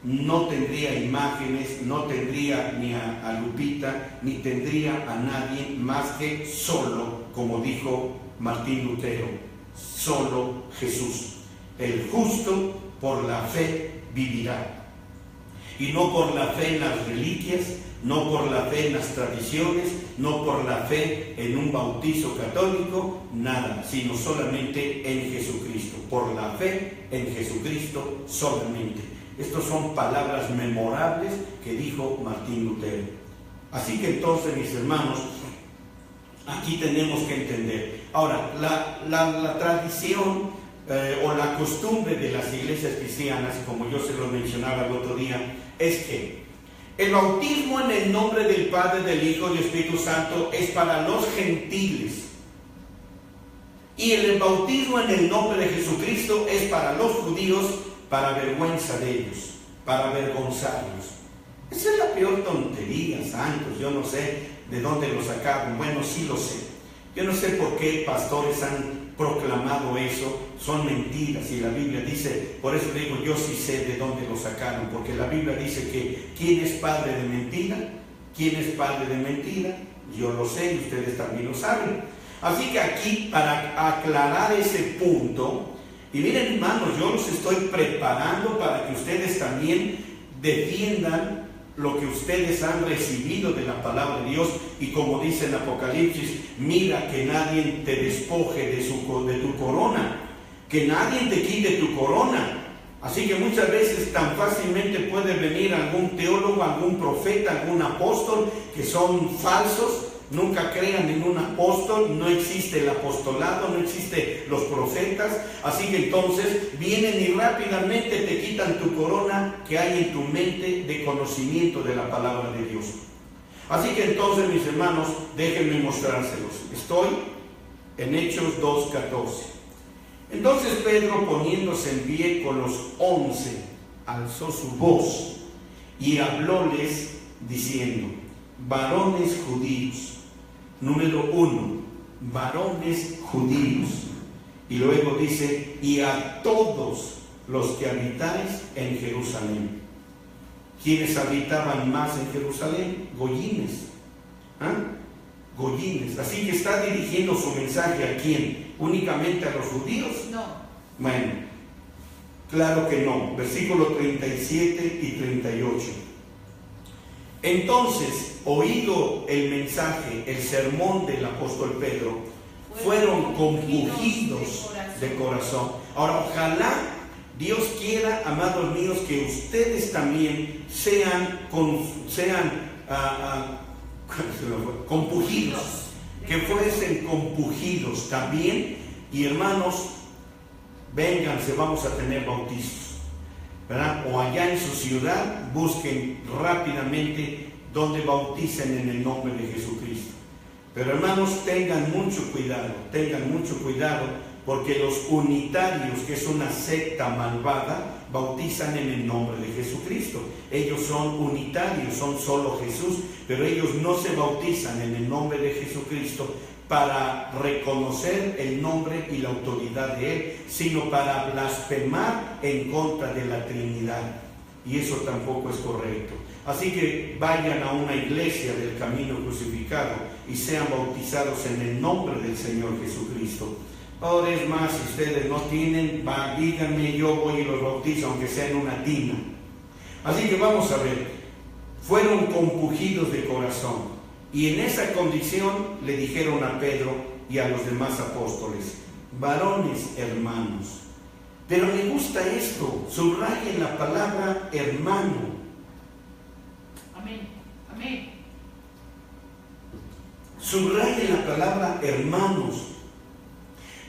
no tendría imágenes, no tendría ni a Lupita, ni tendría a nadie más que solo, como dijo Martín Lutero, solo Jesús. El justo por la fe vivirá. Y no por la fe en las reliquias, no por la fe en las tradiciones, no por la fe en un bautizo católico, nada, sino solamente en Jesucristo. Por la fe en Jesucristo solamente. Estas son palabras memorables que dijo Martín Lutero. Así que entonces, mis hermanos, aquí tenemos que entender. Ahora, la tradición o la costumbre de las iglesias cristianas, como yo se lo mencionaba el otro día, es que el bautismo en el nombre del Padre, del Hijo y del Espíritu Santo es para los gentiles. Y el bautismo en el nombre de Jesucristo es para los judíos, para vergüenza de ellos, para avergonzarlos. Esa es la peor tontería, santos. Yo no sé de dónde lo sacaron. Bueno, sí lo sé. Yo no sé por qué pastores han proclamado eso, son mentiras, y la Biblia dice, por eso digo, yo sí sé de dónde lo sacaron, porque la Biblia dice que ¿quién es padre de mentira? ¿Quién es padre de mentira? Yo lo sé y ustedes también lo saben. Así que aquí, para aclarar ese punto, y miren hermanos, yo los estoy preparando para que ustedes también defiendan lo que ustedes han recibido de la palabra de Dios, y como dice en Apocalipsis, mira que nadie te despoje de tu corona, que nadie te quite tu corona. Así que muchas veces tan fácilmente puede venir algún teólogo, algún profeta, algún apóstol, que son falsos. Nunca crean en un apóstol, no existe el apostolado, no existen los profetas. Así que entonces vienen y rápidamente te quitan tu corona que hay en tu mente de conocimiento de la palabra de Dios. Así que entonces, mis hermanos, déjenme mostrárselos. Estoy en Hechos 2:14. Entonces Pedro, poniéndose en pie con los 11, alzó su voz y hablóles diciendo: varones judíos. Número 1, varones judíos. Y luego dice: y a todos los que habitáis en Jerusalén. ¿Quiénes habitaban más en Jerusalén? Goyines. Goyines. Así que está dirigiendo su mensaje ¿a quién? ¿Únicamente a los judíos? No. Bueno, claro que no. Versículo 37 y 38. Entonces, oído el mensaje, el sermón del apóstol Pedro, fueron compungidos de corazón. Ahora, ojalá Dios quiera, amados míos, que ustedes también sean compungidos, que fuesen compungidos también. Y hermanos, vénganse, vamos a tener bautizos, ¿verdad? O allá en su ciudad, busquen rápidamente donde bauticen en el nombre de Jesucristo. Pero hermanos, tengan mucho cuidado, porque los unitarios, que es una secta malvada, bautizan en el nombre de Jesucristo. Ellos son unitarios, son solo Jesús, pero ellos no se bautizan en el nombre de Jesucristo para reconocer el nombre y la autoridad de Él, sino para blasfemar en contra de la Trinidad. Y eso tampoco es correcto. Así que vayan a una iglesia del Camino Crucificado y sean bautizados en el nombre del Señor Jesucristo. Ahora es más, si ustedes no tienen, díganme, yo voy y los bautizo, aunque sea en una tina. Así que vamos a ver, fueron compungidos de corazón. Y en esa condición le dijeron a Pedro y a los demás apóstoles: varones hermanos. Pero me gusta esto, subrayen la palabra hermano. Amén, amén. Subrayen la palabra hermanos.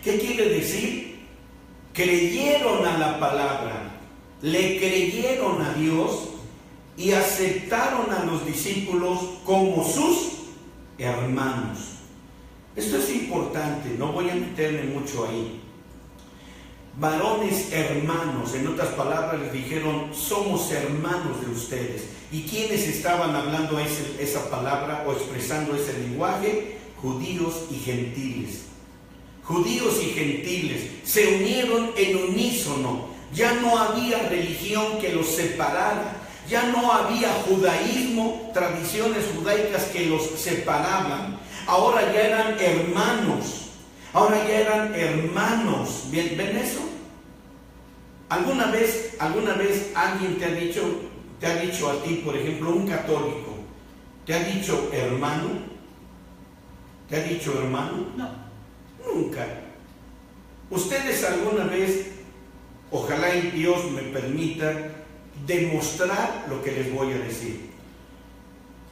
¿Qué quiere decir? Creyeron a la palabra, le creyeron a Dios y aceptaron a los discípulos como sus hermanos. Esto es importante, no voy a meterme mucho ahí. Varones hermanos, en otras palabras les dijeron: somos hermanos de ustedes. ¿Y quiénes estaban hablando esa palabra o expresando ese lenguaje? Judíos y gentiles. Judíos y gentiles se unieron en unísono. Ya no había religión que los separara. Ya no había judaísmo, tradiciones judaicas que los separaban. Ahora ya eran hermanos. ¿Ven eso? ¿Alguna vez alguien te ha dicho a ti, por ejemplo, un católico, te ha dicho hermano? ¿Te ha dicho hermano? No. Nunca. Ustedes alguna vez, ojalá y Dios me permita demostrar lo que les voy a decir.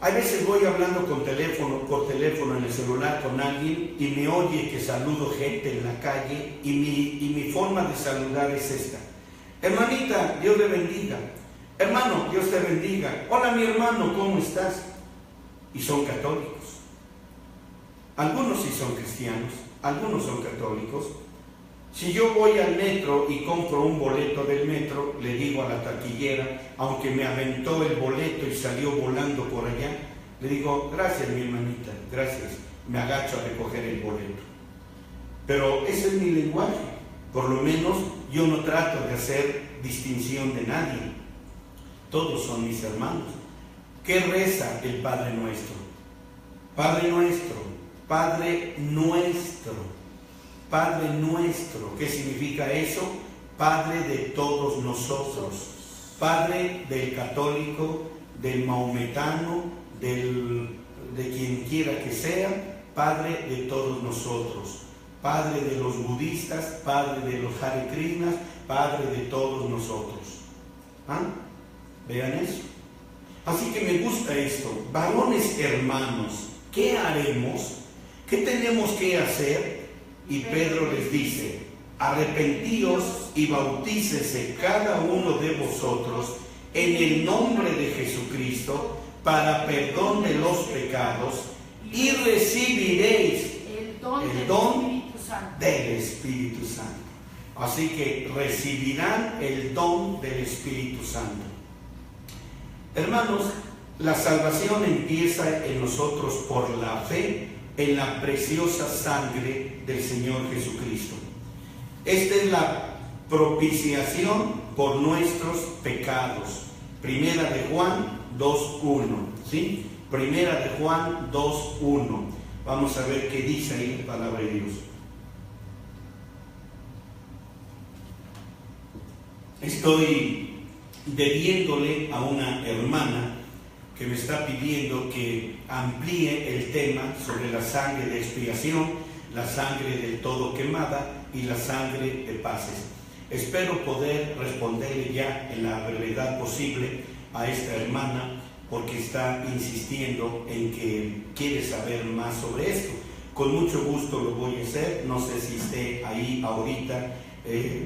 Hay veces voy hablando por teléfono en el celular con alguien y me oye que saludo gente en la calle y mi forma de saludar es esta: hermanita, Dios le bendiga. Hermano, Dios te bendiga. Hola mi hermano, ¿cómo estás? Y son católicos. Algunos sí son cristianos, algunos son católicos. Si yo voy al metro y compro un boleto del metro, le digo a la taquillera, aunque me aventó el boleto y salió volando por allá, le digo, gracias mi hermanita, gracias, me agacho a recoger el boleto. Pero ese es mi lenguaje, por lo menos yo no trato de hacer distinción de nadie, todos son mis hermanos. ¿Qué reza el Padre Nuestro? Padre Nuestro, Padre Nuestro, Padre Nuestro. ¿Qué significa eso? Padre de todos nosotros, Padre del católico, del maometano, de quien quiera que sea, Padre de todos nosotros, Padre de los budistas, Padre de los Hare Krishnas, Padre de todos nosotros. ¿Ah? Vean eso. Así que me gusta esto. Varones hermanos, ¿qué haremos? ¿Qué tenemos que hacer? Y Pedro les dice, arrepentíos y bautícese cada uno de vosotros en el nombre de Jesucristo para perdón de los pecados y recibiréis el don del Espíritu Santo. Así que recibirán el don del Espíritu Santo. Hermanos, la salvación empieza en nosotros por la fe en la preciosa sangre del Señor Jesucristo. Esta es la propiciación por nuestros pecados. Primera de Juan 2:1, ¿sí? Primera de Juan 2:1. Vamos a ver qué dice ahí la palabra de Dios. Estoy debiéndole a una hermana que me está pidiendo que amplíe el tema sobre la sangre de expiación, la sangre del todo quemada y la sangre de paces. Espero poder responderle ya en la brevedad posible a esta hermana, porque está insistiendo en que quiere saber más sobre esto. Con mucho gusto lo voy a hacer. No sé si esté ahí ahorita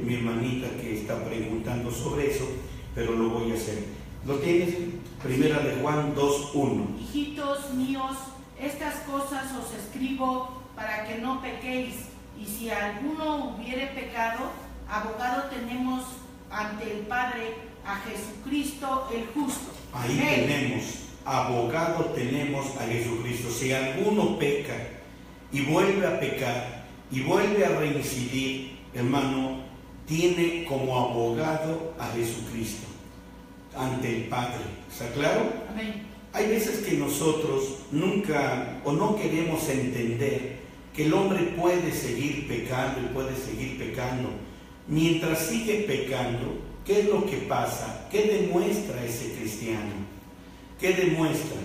mi hermanita que está preguntando sobre eso, pero lo voy a hacer. ¿Lo tienes? Primera de Juan 2:1. Hijitos míos, estas cosas os escribo para que no pequéis, y si alguno hubiere pecado, abogado tenemos ante el Padre, a Jesucristo el justo. Ahí tenemos, abogado tenemos a Jesucristo. Si alguno peca y vuelve a pecar y vuelve a reincidir, hermano, tiene como abogado a Jesucristo ante el Padre. ¿Está claro? Amén. Hay veces que nosotros nunca o no queremos entender que el hombre puede seguir pecando y puede seguir pecando. Mientras sigue pecando, ¿qué es lo que pasa? ¿Qué demuestra ese cristiano? ¿Qué demuestra?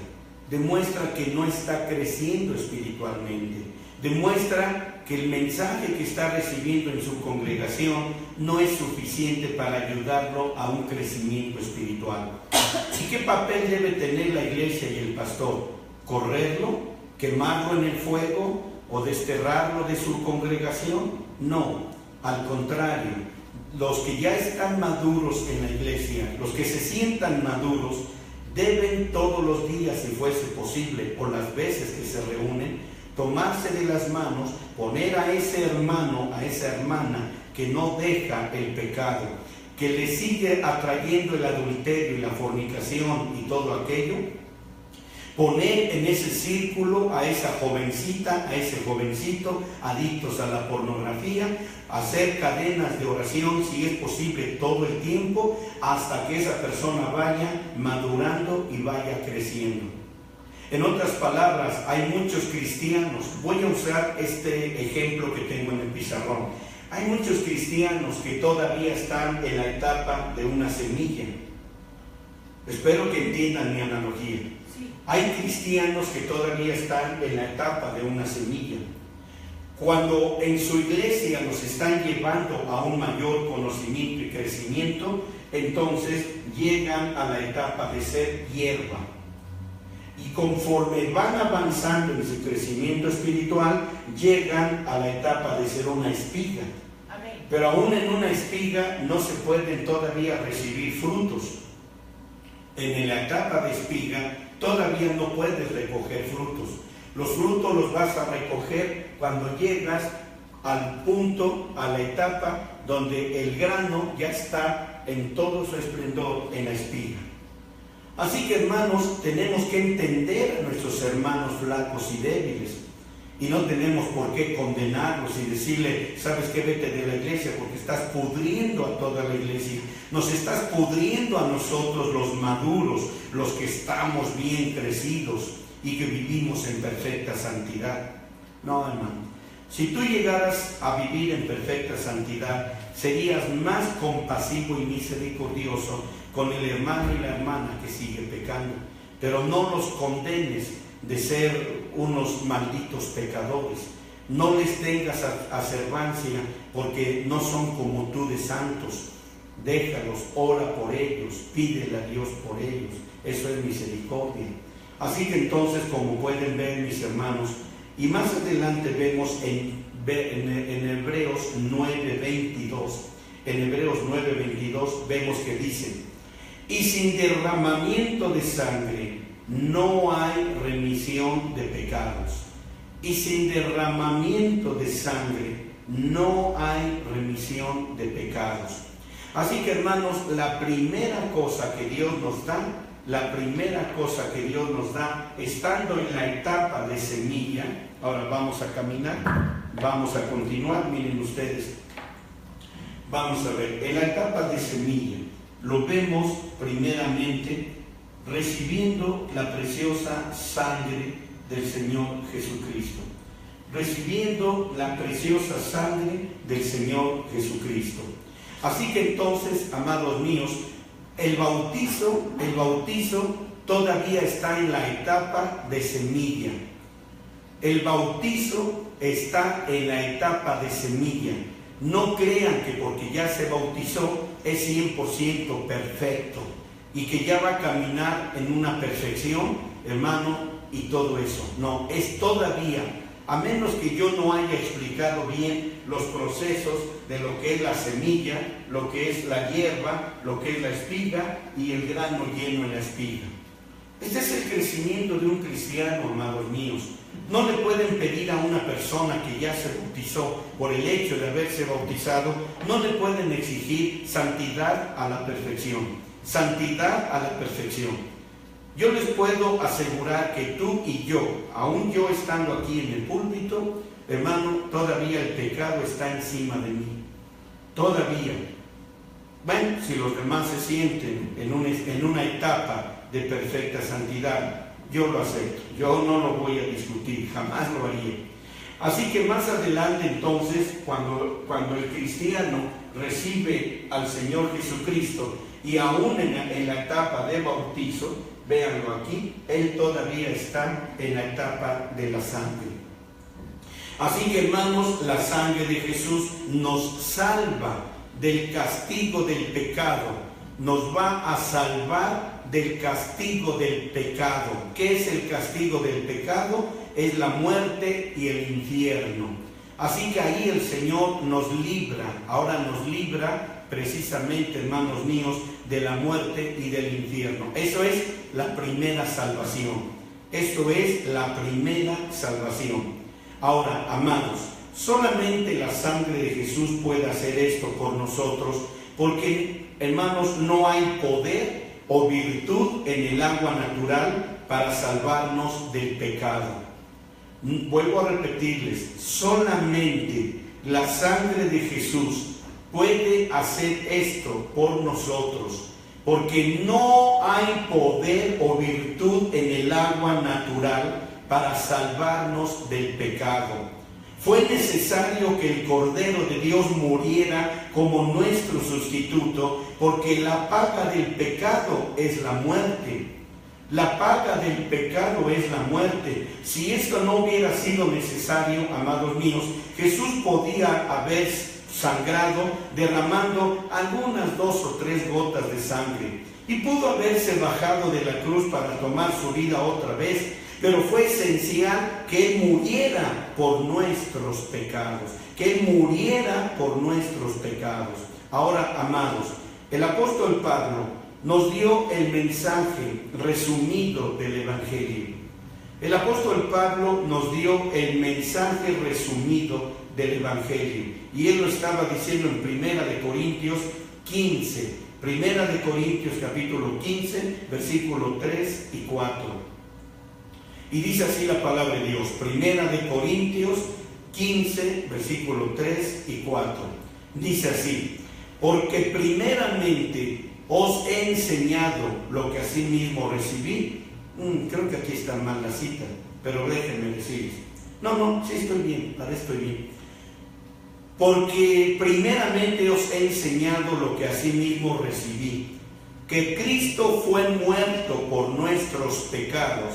Demuestra que no está creciendo espiritualmente. Demuestra que el mensaje que está recibiendo en su congregación no es suficiente para ayudarlo a un crecimiento espiritual. ¿Y qué papel debe tener la iglesia y el pastor? ¿Correrlo? ¿Quemarlo en el fuego? ¿O desterrarlo de su congregación? No, al contrario. Los que ya están maduros en la iglesia, los que se sientan maduros, deben todos los días, si fuese posible, o las veces que se reúnen, tomarse de las manos, poner a ese hermano, a esa hermana que no deja el pecado, que le sigue atrayendo el adulterio y la fornicación y todo aquello, poner en ese círculo a esa jovencita, a ese jovencito adictos a la pornografía, hacer cadenas de oración, si es posible, todo el tiempo, hasta que esa persona vaya madurando y vaya creciendo. En otras palabras, hay muchos cristianos, voy a usar este ejemplo que tengo en el pizarrón, hay muchos cristianos que todavía están en la etapa de una semilla. Espero que entiendan mi analogía. Sí. Hay cristianos que todavía están en la etapa de una semilla. Cuando en su iglesia los están llevando a un mayor conocimiento y crecimiento, entonces llegan a la etapa de ser hierba. Y conforme van avanzando en su crecimiento espiritual, llegan a la etapa de ser una espiga. Amén. Pero aún en una espiga no se pueden todavía recibir frutos. En la etapa de espiga todavía no puedes recoger frutos. Los frutos los vas a recoger cuando llegas al punto, a la etapa donde el grano ya está en todo su esplendor en la espiga. Así que, hermanos, tenemos que entender a nuestros hermanos flacos y débiles. Y no tenemos por qué condenarlos y decirle, ¿sabes qué? Vete de la iglesia porque estás pudriendo a toda la iglesia. Nos estás pudriendo a nosotros los maduros, los que estamos bien crecidos y que vivimos en perfecta santidad. No, hermano. Si tú llegaras a vivir en perfecta santidad, serías más compasivo y misericordioso con el hermano y la hermana que sigue pecando. Pero no los condenes de ser unos malditos pecadores. No les tengas aservancia porque no son como tú de santos. Déjalos, ora por ellos, pídele a Dios por ellos. Eso es misericordia. Así que entonces, como pueden ver, mis hermanos, y más adelante vemos en Hebreos 9:22, en Hebreos 9:22 vemos que dice: y sin derramamiento de sangre no hay remisión de pecados. Y sin derramamiento de sangre no hay remisión de pecados. Así que, hermanos, la primera cosa que Dios nos da, estando en la etapa de semilla, ahora vamos a caminar, vamos a continuar, miren ustedes, vamos a ver, en la etapa de semilla, lo vemos primeramente recibiendo la preciosa sangre del Señor Jesucristo. Recibiendo la preciosa sangre del Señor Jesucristo. Así que entonces, amados míos, el bautizo todavía está en la etapa de semilla. El bautizo está en la etapa de semilla. No crean que porque ya se bautizó es 100% perfecto y que ya va a caminar en una perfección, hermano, y todo eso. No, es todavía, a menos que yo no haya explicado bien los procesos de lo que es la semilla, lo que es la hierba, lo que es la espiga y el grano lleno en la espiga. Este es el crecimiento de un cristiano, amados míos. No le pueden pedir a una persona que ya se bautizó por el hecho de haberse bautizado, no le pueden exigir santidad a la perfección. Santidad a la perfección. Yo les puedo asegurar que tú y yo, aún yo estando aquí en el púlpito, hermano, todavía el pecado está encima de mí. Todavía. Bueno, si los demás se sienten en una etapa de perfecta santidad, yo lo acepto. Yo no lo voy a discutir, jamás lo haría. Así que más adelante entonces, cuando el cristiano recibe al Señor Jesucristo, y aún en la etapa de bautizo, véanlo aquí, él todavía está en la etapa de la sangre. Así que, hermanos, la sangre de Jesús nos salva del castigo del pecado, nos va a salvar del castigo del pecado. ¿Qué es el castigo del pecado? Es la muerte y el infierno. Así que ahí el Señor nos libra, ahora nos libra precisamente, hermanos míos, de la muerte y del infierno. Eso es la primera salvación. Esto es la primera salvación. Ahora, amados, solamente la sangre de Jesús puede hacer esto por nosotros, porque, hermanos, no hay poder o virtud en el agua natural para salvarnos del pecado. Vuelvo a repetirles, solamente la sangre de Jesús puede hacer esto por nosotros, porque no hay poder o virtud en el agua natural para salvarnos del pecado. Fue necesario que el Cordero de Dios muriera como nuestro sustituto, porque la paga del pecado es la muerte. La paga del pecado es la muerte. Si esto no hubiera sido necesario, amados míos, Jesús podía haber sangrado, derramando algunas 2 o 3 gotas de sangre, y pudo haberse bajado de la cruz para tomar su vida otra vez, pero fue esencial que Él muriera por nuestros pecados, que Él muriera por nuestros pecados. Ahora, amados, el apóstol Pablo nos dio el mensaje resumido del Evangelio. El apóstol Pablo nos dio el mensaje resumido del Evangelio, y él lo estaba diciendo en 1 Corintios 15, Primera de Corintios capítulo 15, versículo 3 y 4. Y dice así la palabra de Dios. Primera de Corintios 15, versículo 3 y 4. Dice así: porque primeramente os he enseñado lo que asimismo recibí. Creo que aquí está mal la cita, pero déjenme decirles. No, sí estoy bien, para estoy bien. Porque primeramente os he enseñado lo que asimismo recibí, que Cristo fue muerto por nuestros pecados,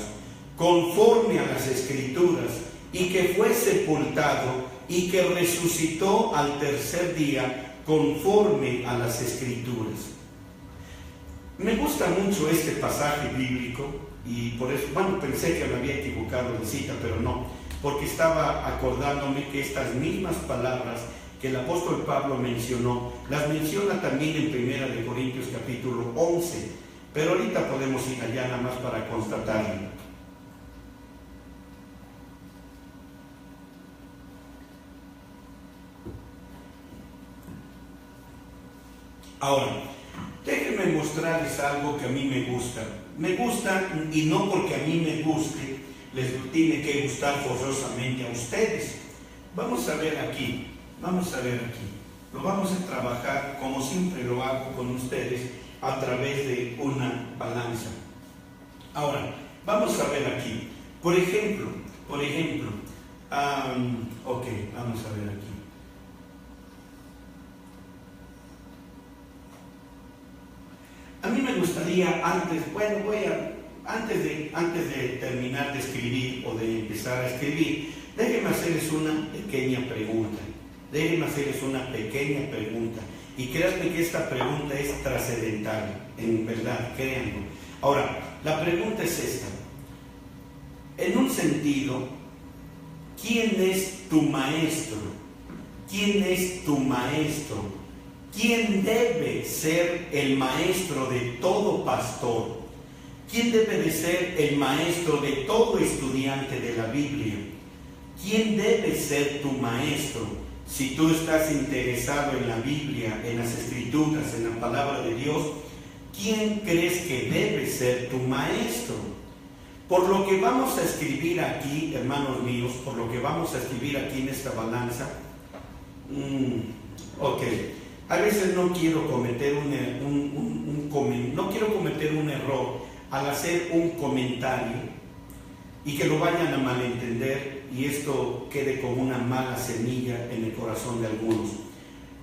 conforme a las Escrituras, y que fue sepultado, y que resucitó al tercer día, conforme a las Escrituras. Me gusta mucho este pasaje bíblico, y por eso, pensé que me había equivocado de cita, pero no, porque estaba acordándome que estas mismas palabras que el apóstol Pablo mencionó, las menciona también en Primera de Corintios capítulo 11, pero ahorita podemos ir allá nada más para constatarlo. Ahora, déjenme mostrarles algo que a mí me gusta. Me gusta, y no porque a mí me guste, les tiene que gustar forzosamente a ustedes. Vamos a ver aquí. Lo vamos a trabajar como siempre lo hago con ustedes, a través de una balanza. Ahora, vamos a ver aquí. Por ejemplo, vamos a ver aquí. A mí me gustaría antes de terminar de escribir o de empezar a escribir, déjenme hacerles una pequeña pregunta. Y créanme que esta pregunta es trascendental, en verdad, créanlo. Ahora, la pregunta es esta. En un sentido, ¿quién es tu maestro? ¿Quién es tu maestro? ¿Quién debe ser el maestro de todo pastor? ¿Quién debe de ser el maestro de todo estudiante de la Biblia? ¿Quién debe ser tu maestro? Si tú estás interesado en la Biblia, en las Escrituras, en la palabra de Dios, ¿quién crees que debe ser tu maestro? Por lo que vamos a escribir aquí, hermanos míos, por lo que vamos a escribir aquí en esta balanza, a veces no quiero cometer un error al hacer un comentario y que lo vayan a malentender y esto quede como una mala semilla en el corazón de algunos.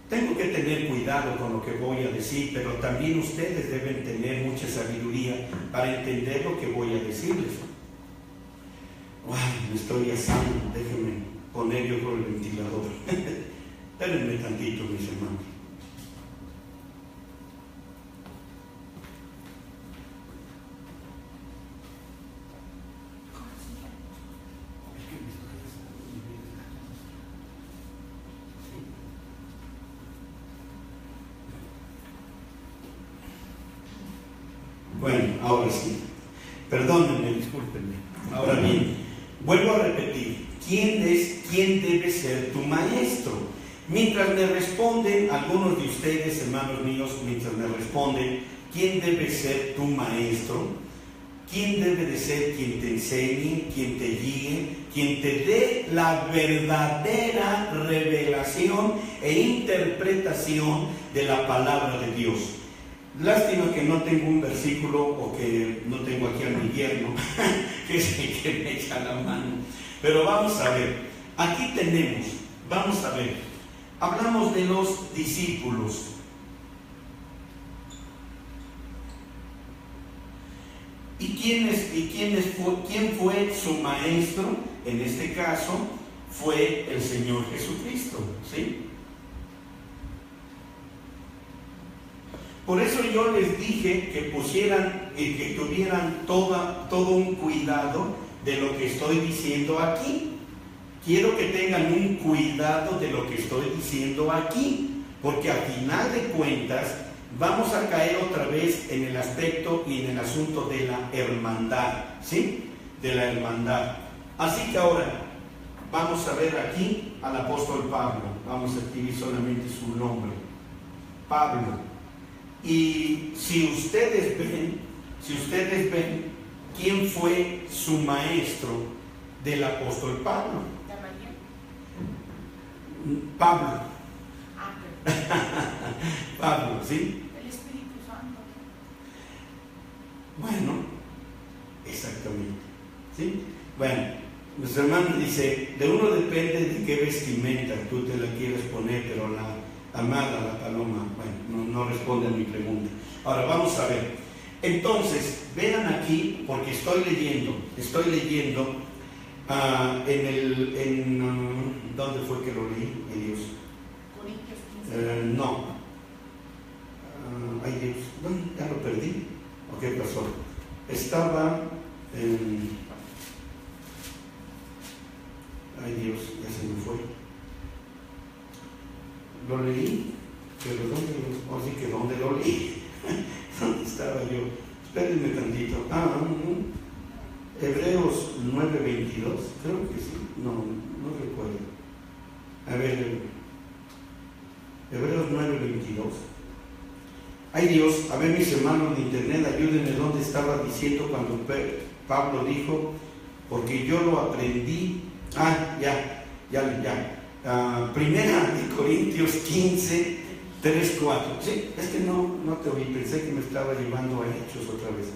Tengo que tener cuidado con lo que voy a decir, pero también ustedes deben tener mucha sabiduría para entender lo que voy a decirles. Me estoy asando, déjenme poner yo con el ventilador. Espérenme tantito, mis hermanos. Bueno, ahora sí. Perdónenme, discúlpenme. Ahora bien, vuelvo a repetir. ¿Quién debe ser tu maestro? Mientras me responden, algunos de ustedes, hermanos míos, mientras me responden, ¿quién debe ser tu maestro? ¿Quién debe de ser quien te enseñe, quien te guíe, quien te dé la verdadera revelación e interpretación de la palabra de Dios? Lástima que no tengo un versículo o que no tengo aquí a mi yerno, que es el que me echa la mano. Pero vamos a ver, aquí tenemos, hablamos de los discípulos. ¿Quién fue su maestro? En este caso fue el Señor Jesucristo, ¿sí? Por eso yo les dije que pusieran y que tuvieran todo un cuidado de lo que estoy diciendo aquí. Quiero que tengan un cuidado de lo que estoy diciendo aquí, porque al final de cuentas vamos a caer otra vez en el aspecto y en el asunto de la hermandad, ¿sí? De la hermandad. Así que ahora vamos a ver aquí al apóstol Pablo. Vamos a escribir solamente su nombre. Pablo. Y si ustedes ven, ¿quién fue su maestro del apóstol Pablo? Pablo. Pablo, ¿sí? El Espíritu Santo. Bueno, exactamente, ¿sí? Bueno, nuestro hermano dice, de uno depende de qué vestimenta tú te la quieres poner, pero la amada, la paloma, bueno, no responde a mi pregunta. Ahora vamos a ver. Entonces, vean aquí, porque estoy leyendo, ¿dónde fue que lo leí? Dios. Corintios 15. No. Ay Dios, ¿dónde? Ya lo perdí. ¿O qué pasó? Estaba en... Ay Dios, ya se me fue. Lo leí, pero ¿dónde lo leí? ¿Dónde estaba yo? Espérenme tantito. Hebreos 9:22, creo que sí. No recuerdo. A ver, Hebreos 9:22. Ay Dios, a ver mis hermanos de internet, ayúdenme dónde estaba diciendo cuando Pablo dijo, porque yo lo aprendí. Primera de Corintios 15, 3, 4. Sí, es que no te oí, pensé que me estaba llevando a Hechos otra vez.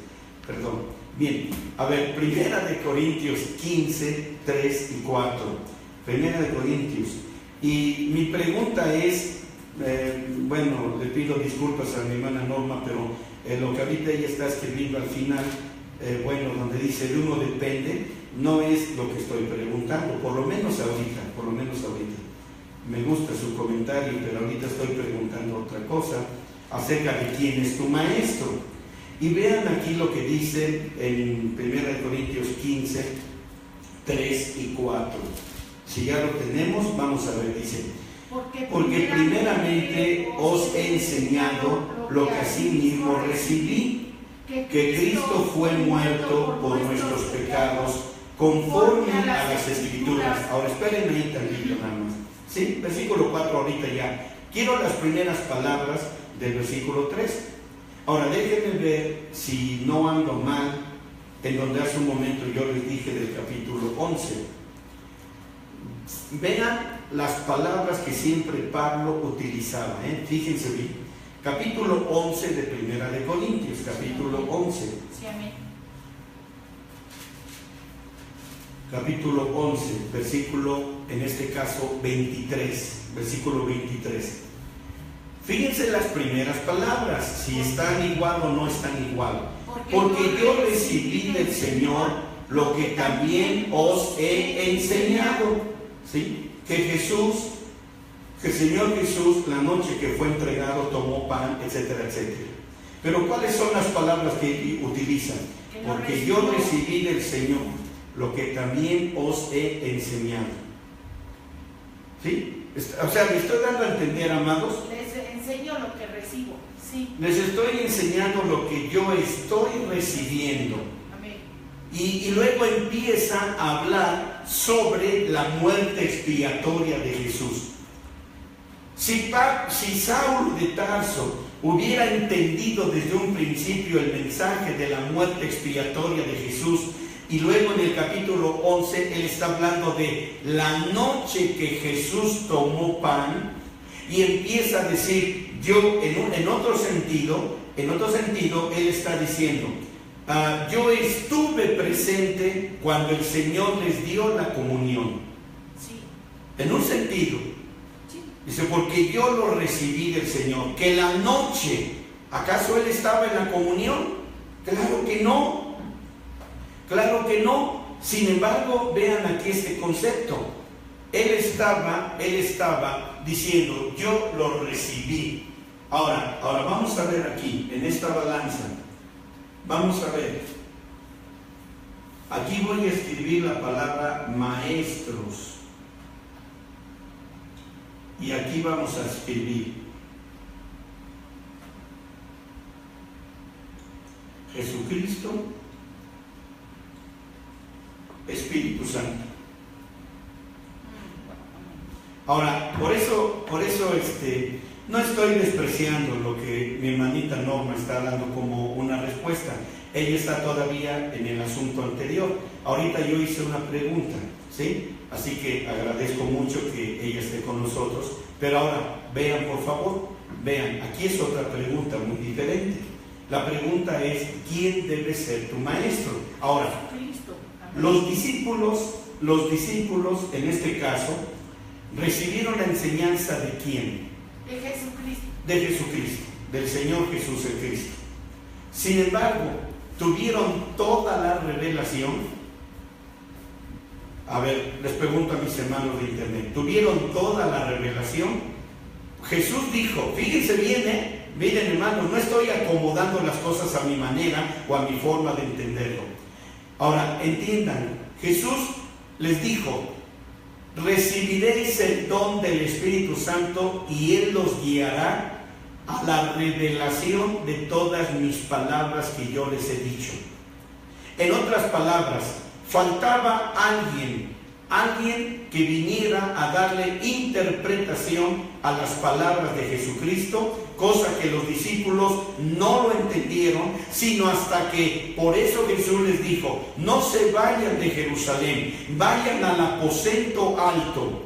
Perdón. Bien, a ver, Primera de Corintios 15, 3 y 4. Primera de Corintios. Y mi pregunta es, le pido disculpas a mi hermana Norma, pero lo que ahorita ella está escribiendo al final, donde dice de uno depende, no es lo que estoy preguntando, por lo menos ahorita. Me gusta su comentario, pero ahorita estoy preguntando otra cosa acerca de quién es tu maestro. Y vean aquí lo que dice en 1 Corintios 15, 3 y 4. Si ya lo tenemos, vamos a ver, dice, porque primeramente os he enseñado lo que asimismo recibí, que Cristo fue muerto por nuestros pecados, conforme a las Escrituras. Ahora espérenme ahí tantito nada más. ¿Sí? Versículo 4 ahorita ya. Quiero las primeras palabras del versículo 3. Ahora déjenme ver si no ando mal en donde hace un momento yo les dije del capítulo 11. Vean las palabras que siempre Pablo utilizaba, fíjense bien. Capítulo 11 de Primera de Corintios, capítulo 11. Sí, amén. Capítulo 11, versículo, en este caso 23, versículo 23. Fíjense las primeras palabras, si están igual o no están igual. Porque yo recibí del Señor lo que también os he enseñado. ¿Sí? Que el Señor Jesús, la noche que fue entregado, tomó pan, etcétera, etcétera. Pero ¿cuáles son las palabras que utilizan? Porque yo recibí del Señor lo que también os he enseñado. ¿Sí? O sea, ¿me estoy dando a entender, amados? Les enseño lo que recibo, sí. Les estoy enseñando lo que yo estoy recibiendo. Amén. Y luego empieza a hablar sobre la muerte expiatoria de Jesús. Si Saulo de Tarso hubiera entendido desde un principio el mensaje de la muerte expiatoria de Jesús, y luego en el capítulo 11 él está hablando de la noche que Jesús tomó pan, y empieza a decir, en otro sentido él está diciendo, yo estuve presente cuando el Señor les dio la comunión. Sí. En un sentido, sí. Dice, porque yo lo recibí del Señor. Que la noche, ¿acaso él estaba en la comunión? Claro que no. Claro que no. Sin embargo, vean aquí este concepto. Él estaba diciendo, yo lo recibí. Ahora vamos a ver aquí, en esta balanza. Vamos a ver. Aquí voy a escribir la palabra maestros. Y aquí vamos a escribir Jesucristo, Espíritu Santo. Ahora, por eso no estoy despreciando lo que mi hermanita Norma está dando como una respuesta. Ella está todavía en el asunto anterior. Ahorita yo hice una pregunta, ¿sí? Así que agradezco mucho que ella esté con nosotros. Pero ahora, vean por favor, vean, aquí es otra pregunta muy diferente. La pregunta es, ¿quién debe ser tu maestro? Ahora, los discípulos, en este caso, recibieron la enseñanza ¿de quién? De Jesucristo. De Jesucristo, del Señor Jesús el Cristo. Sin embargo, tuvieron toda la revelación. A ver, les pregunto a mis hermanos de internet, ¿tuvieron toda la revelación? Jesús dijo, fíjense bien, miren hermanos, no estoy acomodando las cosas a mi manera o a mi forma de entenderlo. Ahora, entiendan, Jesús les dijo, recibiréis el don del Espíritu Santo y Él los guiará a la revelación de todas mis palabras que yo les he dicho. En otras palabras, faltaba alguien que viniera a darle interpretación a las palabras de Jesucristo, cosa que los discípulos no lo entendieron, sino hasta que, por eso Jesús les dijo, no se vayan de Jerusalén, vayan al aposento alto,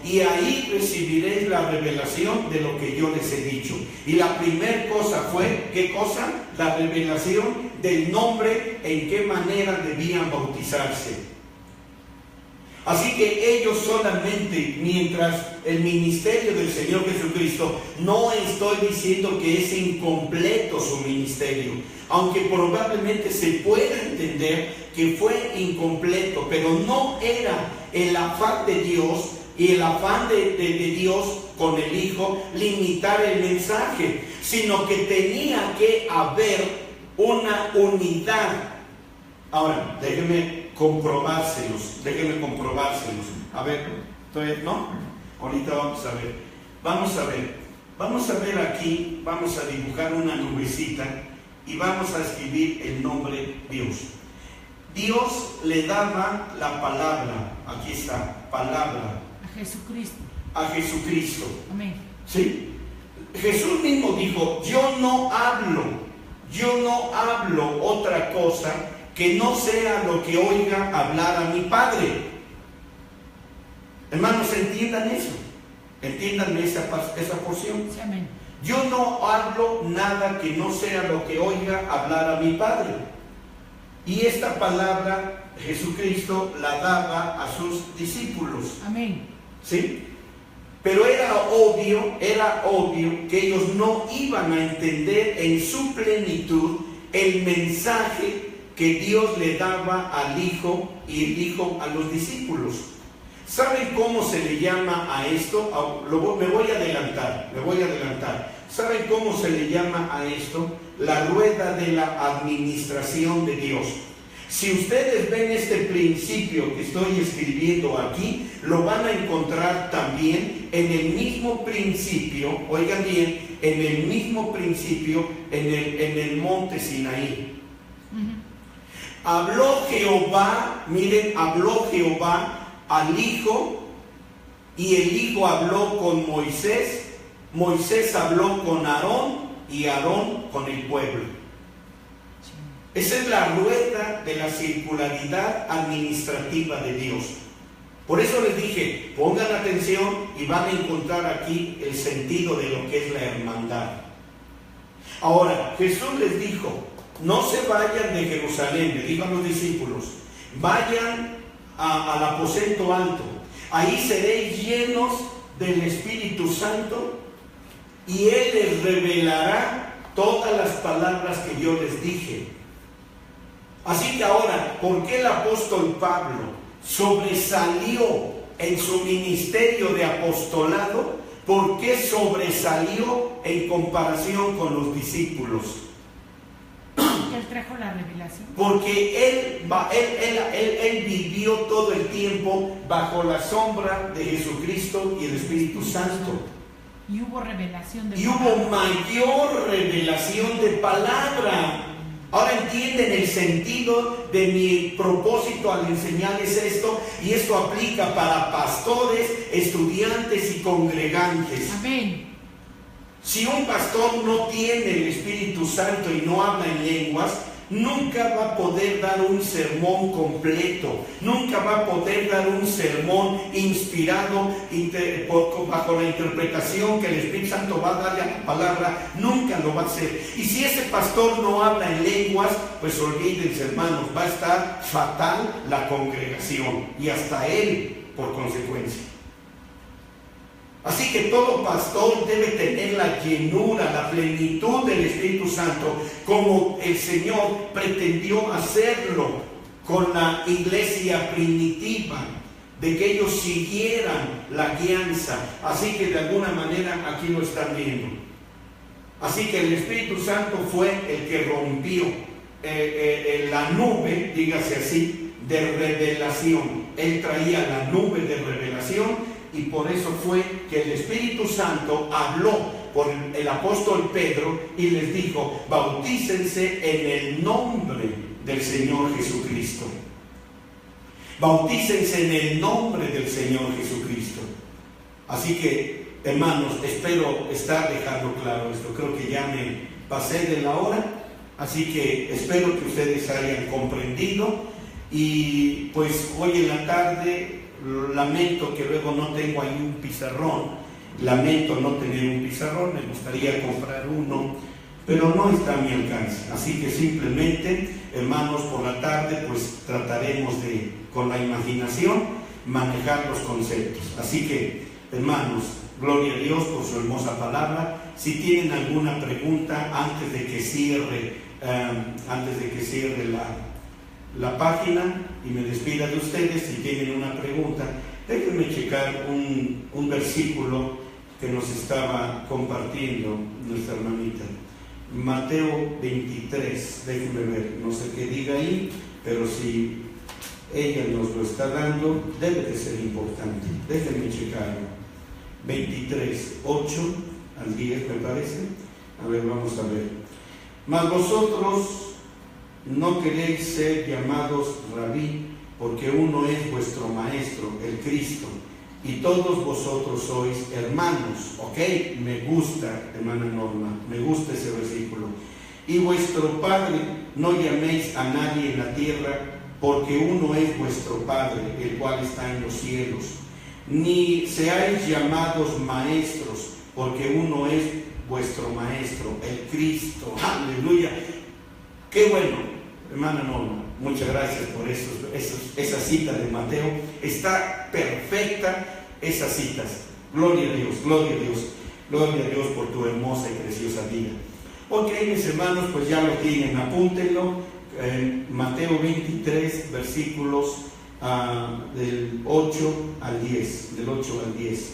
y ahí recibiréis la revelación de lo que yo les he dicho. Y la primera cosa fue, ¿qué cosa? La revelación del nombre, en qué manera debían bautizarse. Así que ellos solamente, mientras el ministerio del Señor Jesucristo, no estoy diciendo que es incompleto su ministerio, aunque probablemente se pueda entender que fue incompleto, pero no era el afán de Dios y el afán de Dios con el Hijo limitar el mensaje, sino que tenía que haber una unidad. Ahora, déjenme comprobárselos. A ver, ¿no? Ahorita vamos a ver. Vamos a ver aquí, vamos a dibujar una nubecita y vamos a escribir el nombre Dios. Dios le daba la palabra, aquí está, palabra. A Jesucristo. Amén. ¿Sí? Jesús mismo dijo, yo no hablo otra cosa que no sea lo que oiga hablar a mi Padre. Hermanos, entiendan eso. Entiendan esa porción. Sí, amén. Yo no hablo nada que no sea lo que oiga hablar a mi Padre. Y esta palabra Jesucristo la daba a sus discípulos. Amén. ¿Sí? Pero era obvio que ellos no iban a entender en su plenitud el mensaje que Dios le daba al Hijo y el Hijo a los discípulos. ¿Saben cómo se le llama a esto? Me voy a adelantar. ¿Saben cómo se le llama a esto? La rueda de la administración de Dios. Si ustedes ven este principio que estoy escribiendo aquí, lo van a encontrar también en el mismo principio, oigan bien, en el monte Sinaí. Habló Jehová al Hijo, y el Hijo habló con Moisés, Moisés habló con Aarón, y Aarón con el pueblo. Esa es la rueda de la circularidad administrativa de Dios. Por eso les dije, pongan atención y van a encontrar aquí el sentido de lo que es la hermandad. Ahora, Jesús les dijo, no se vayan de Jerusalén, le dijo a los discípulos, vayan al aposento alto, ahí seréis llenos del Espíritu Santo y Él les revelará todas las palabras que yo les dije. Así que ahora, ¿por qué el apóstol Pablo sobresalió en su ministerio de apostolado? ¿Por qué sobresalió en comparación con los discípulos? Él trajo la revelación. Porque él vivió todo el tiempo bajo la sombra de Jesucristo y el Espíritu Santo. Y hubo revelación de palabra. Hubo mayor revelación de palabra. Ahora entienden el sentido de mi propósito al enseñarles esto, y esto aplica para pastores, estudiantes y congregantes. Amén. Si un pastor no tiene el Espíritu Santo y no habla en lenguas, nunca va a poder dar un sermón completo, nunca va a poder dar un sermón inspirado bajo la interpretación que el Espíritu Santo va a darle a la palabra, nunca lo va a hacer. Y si ese pastor no habla en lenguas, pues olvídense, hermanos, va a estar fatal la congregación y hasta él por consecuencia. Así que todo pastor debe tener la llenura, la plenitud del Espíritu Santo, como el Señor pretendió hacerlo con la iglesia primitiva, de que ellos siguieran la guianza. Así que de alguna manera aquí lo están viendo. Así que el Espíritu Santo fue el que rompió la nube, dígase así, de revelación. Él traía la nube de revelación. Y por eso fue que el Espíritu Santo habló por el apóstol Pedro y les dijo: bautícense en el nombre del Señor Jesucristo. Bautícense en el nombre del Señor Jesucristo. Así que, hermanos, espero estar dejando claro esto. Creo que ya me pasé de la hora, así que espero que ustedes hayan comprendido. Y pues hoy en la tarde, lamento que luego no tengo ahí un pizarrón, lamento no tener un pizarrón, me gustaría comprar uno, pero no está a mi alcance. Así que simplemente, hermanos, por la tarde pues trataremos de, con la imaginación, manejar los conceptos. Así que, hermanos, gloria a Dios por su hermosa palabra. Si tienen alguna pregunta antes de que cierre la página y me despida de ustedes, si tienen una pregunta, déjenme checar un versículo que nos estaba compartiendo nuestra hermanita. Mateo 23, déjenme ver, no sé qué diga ahí, pero si ella nos lo está dando, debe de ser importante. Déjenme checarlo. 23, 8 al 10 me parece. A ver, vamos a ver. Mas vosotros no queréis ser llamados rabí, porque uno es vuestro maestro, el Cristo, y todos vosotros sois hermanos. Ok, me gusta, hermana Norma, me gusta ese versículo. Y vuestro Padre, no llaméis a nadie en la tierra, porque uno es vuestro Padre, el cual está en los cielos. Ni seáis llamados maestros, porque uno es vuestro maestro, el Cristo. Aleluya. Qué bueno. Hermana Norma, muchas gracias por esa cita de Mateo. Está perfecta esas citas. Gloria a Dios, gloria a Dios, gloria a Dios por tu hermosa y preciosa vida. Ok, mis hermanos, pues ya lo tienen, apúntenlo. Mateo 23, versículos del 8 al 10. Del 8 al 10.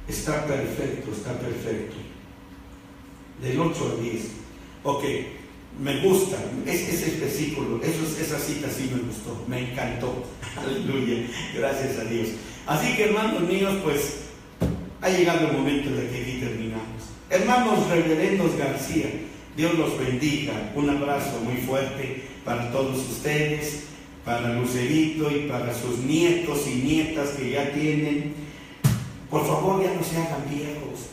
Está perfecto, está perfecto. Del 8 al 10. Ok. Me gusta, ese versículo, esa cita sí me gustó, me encantó. Aleluya, gracias a Dios. Así que, hermanos míos, pues ha llegado el momento de que aquí terminamos. Hermanos reverendos García, Dios los bendiga. Un abrazo muy fuerte para todos ustedes, para Lucerito y para sus nietos y nietas que ya tienen. Por favor, ya no se hagan viejos.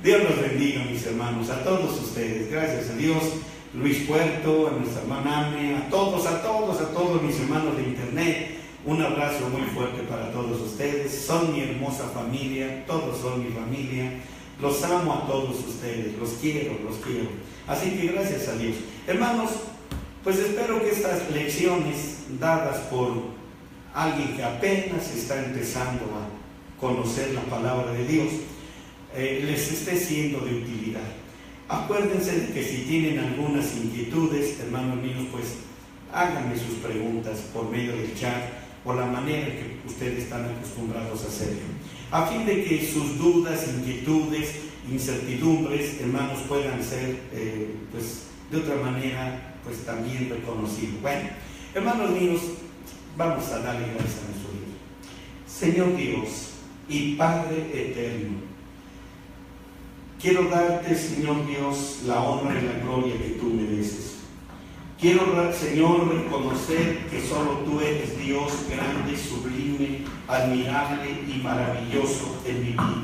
Dios los bendiga, mis hermanos, a todos ustedes. Gracias a Dios. Luis Puerto, a nuestra hermana Ame, a todos mis hermanos de internet. Un abrazo muy fuerte para todos ustedes. Son mi hermosa familia, todos son mi familia. Los amo a todos ustedes, los quiero. Así que gracias a Dios. Hermanos, pues espero que estas lecciones dadas por alguien que apenas está empezando a conocer la palabra de Dios, les esté siendo de utilidad. Acuérdense de que si tienen algunas inquietudes, hermanos míos, pues háganme sus preguntas por medio del chat, por la manera que ustedes están acostumbrados a hacerlo, a fin de que sus dudas, inquietudes, incertidumbres, hermanos, puedan ser pues de otra manera pues también reconocidos. Bueno, hermanos míos, vamos a darle gracias a nuestro Dios. Señor Dios y Padre eterno, Quiero darte, Señor Dios, la honra y la gloria que tú mereces. Quiero, Señor, reconocer que solo tú eres Dios grande, sublime, admirable y maravilloso en mi vida.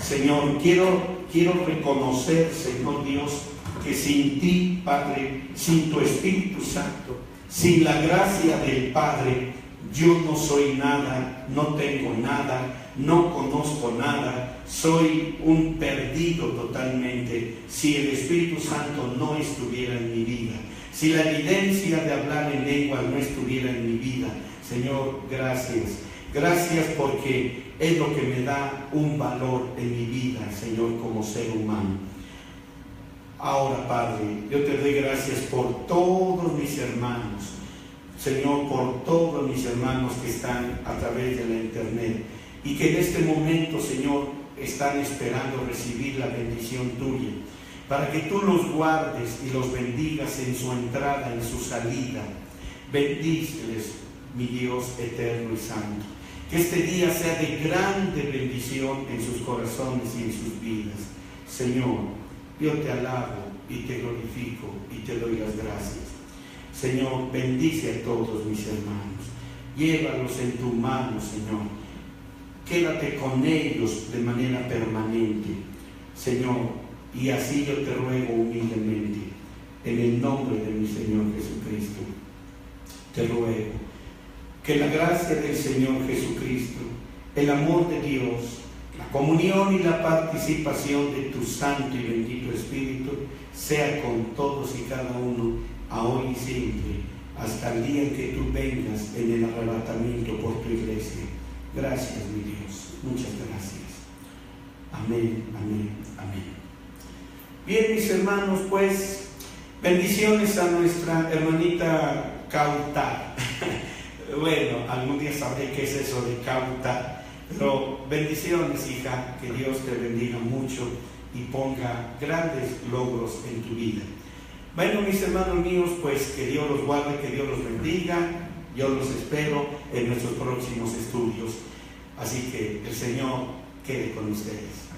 Señor, quiero reconocer, Señor Dios, que sin ti, Padre, sin tu Espíritu Santo, sin la gracia del Padre, yo no soy nada, no tengo nada, no conozco nada, soy un perdido totalmente si el Espíritu Santo no estuviera en mi vida. Si la evidencia de hablar en lengua no estuviera en mi vida. Señor, gracias. Gracias porque es lo que me da un valor en mi vida, Señor, como ser humano. Ahora, Padre, yo te doy gracias por todos mis hermanos. Señor, por todos mis hermanos que están a través de la internet y que en este momento, Señor, están esperando recibir la bendición tuya, para que tú los guardes y los bendigas en su entrada, en su salida. Bendíceles, mi Dios eterno y santo. Que este día sea de grande bendición en sus corazones y en sus vidas. Señor, yo te alabo y te glorifico y te doy las gracias. Señor, bendice a todos mis hermanos. Llévalos en tu mano, Señor. Quédate con ellos de manera permanente, Señor. Y así yo te ruego humildemente, en el nombre de mi Señor Jesucristo, te ruego que la gracia del Señor Jesucristo, el amor de Dios, la comunión y la participación de tu Santo y bendito Espíritu sea con todos y cada uno, ahora y siempre, hasta el día en que tú vengas en el arrebatamiento por tu iglesia. Gracias, mi Dios. Muchas gracias. Amén, amén, amén. Bien, mis hermanos, pues, bendiciones a nuestra hermanita Cauta. Bueno, algún día sabré qué es eso de Cauta, pero bendiciones, hija, que Dios te bendiga mucho y ponga grandes logros en tu vida. Bueno, mis hermanos míos, pues que Dios los guarde, que Dios los bendiga. Yo los espero en nuestros próximos estudios. Así que el Señor quede con ustedes.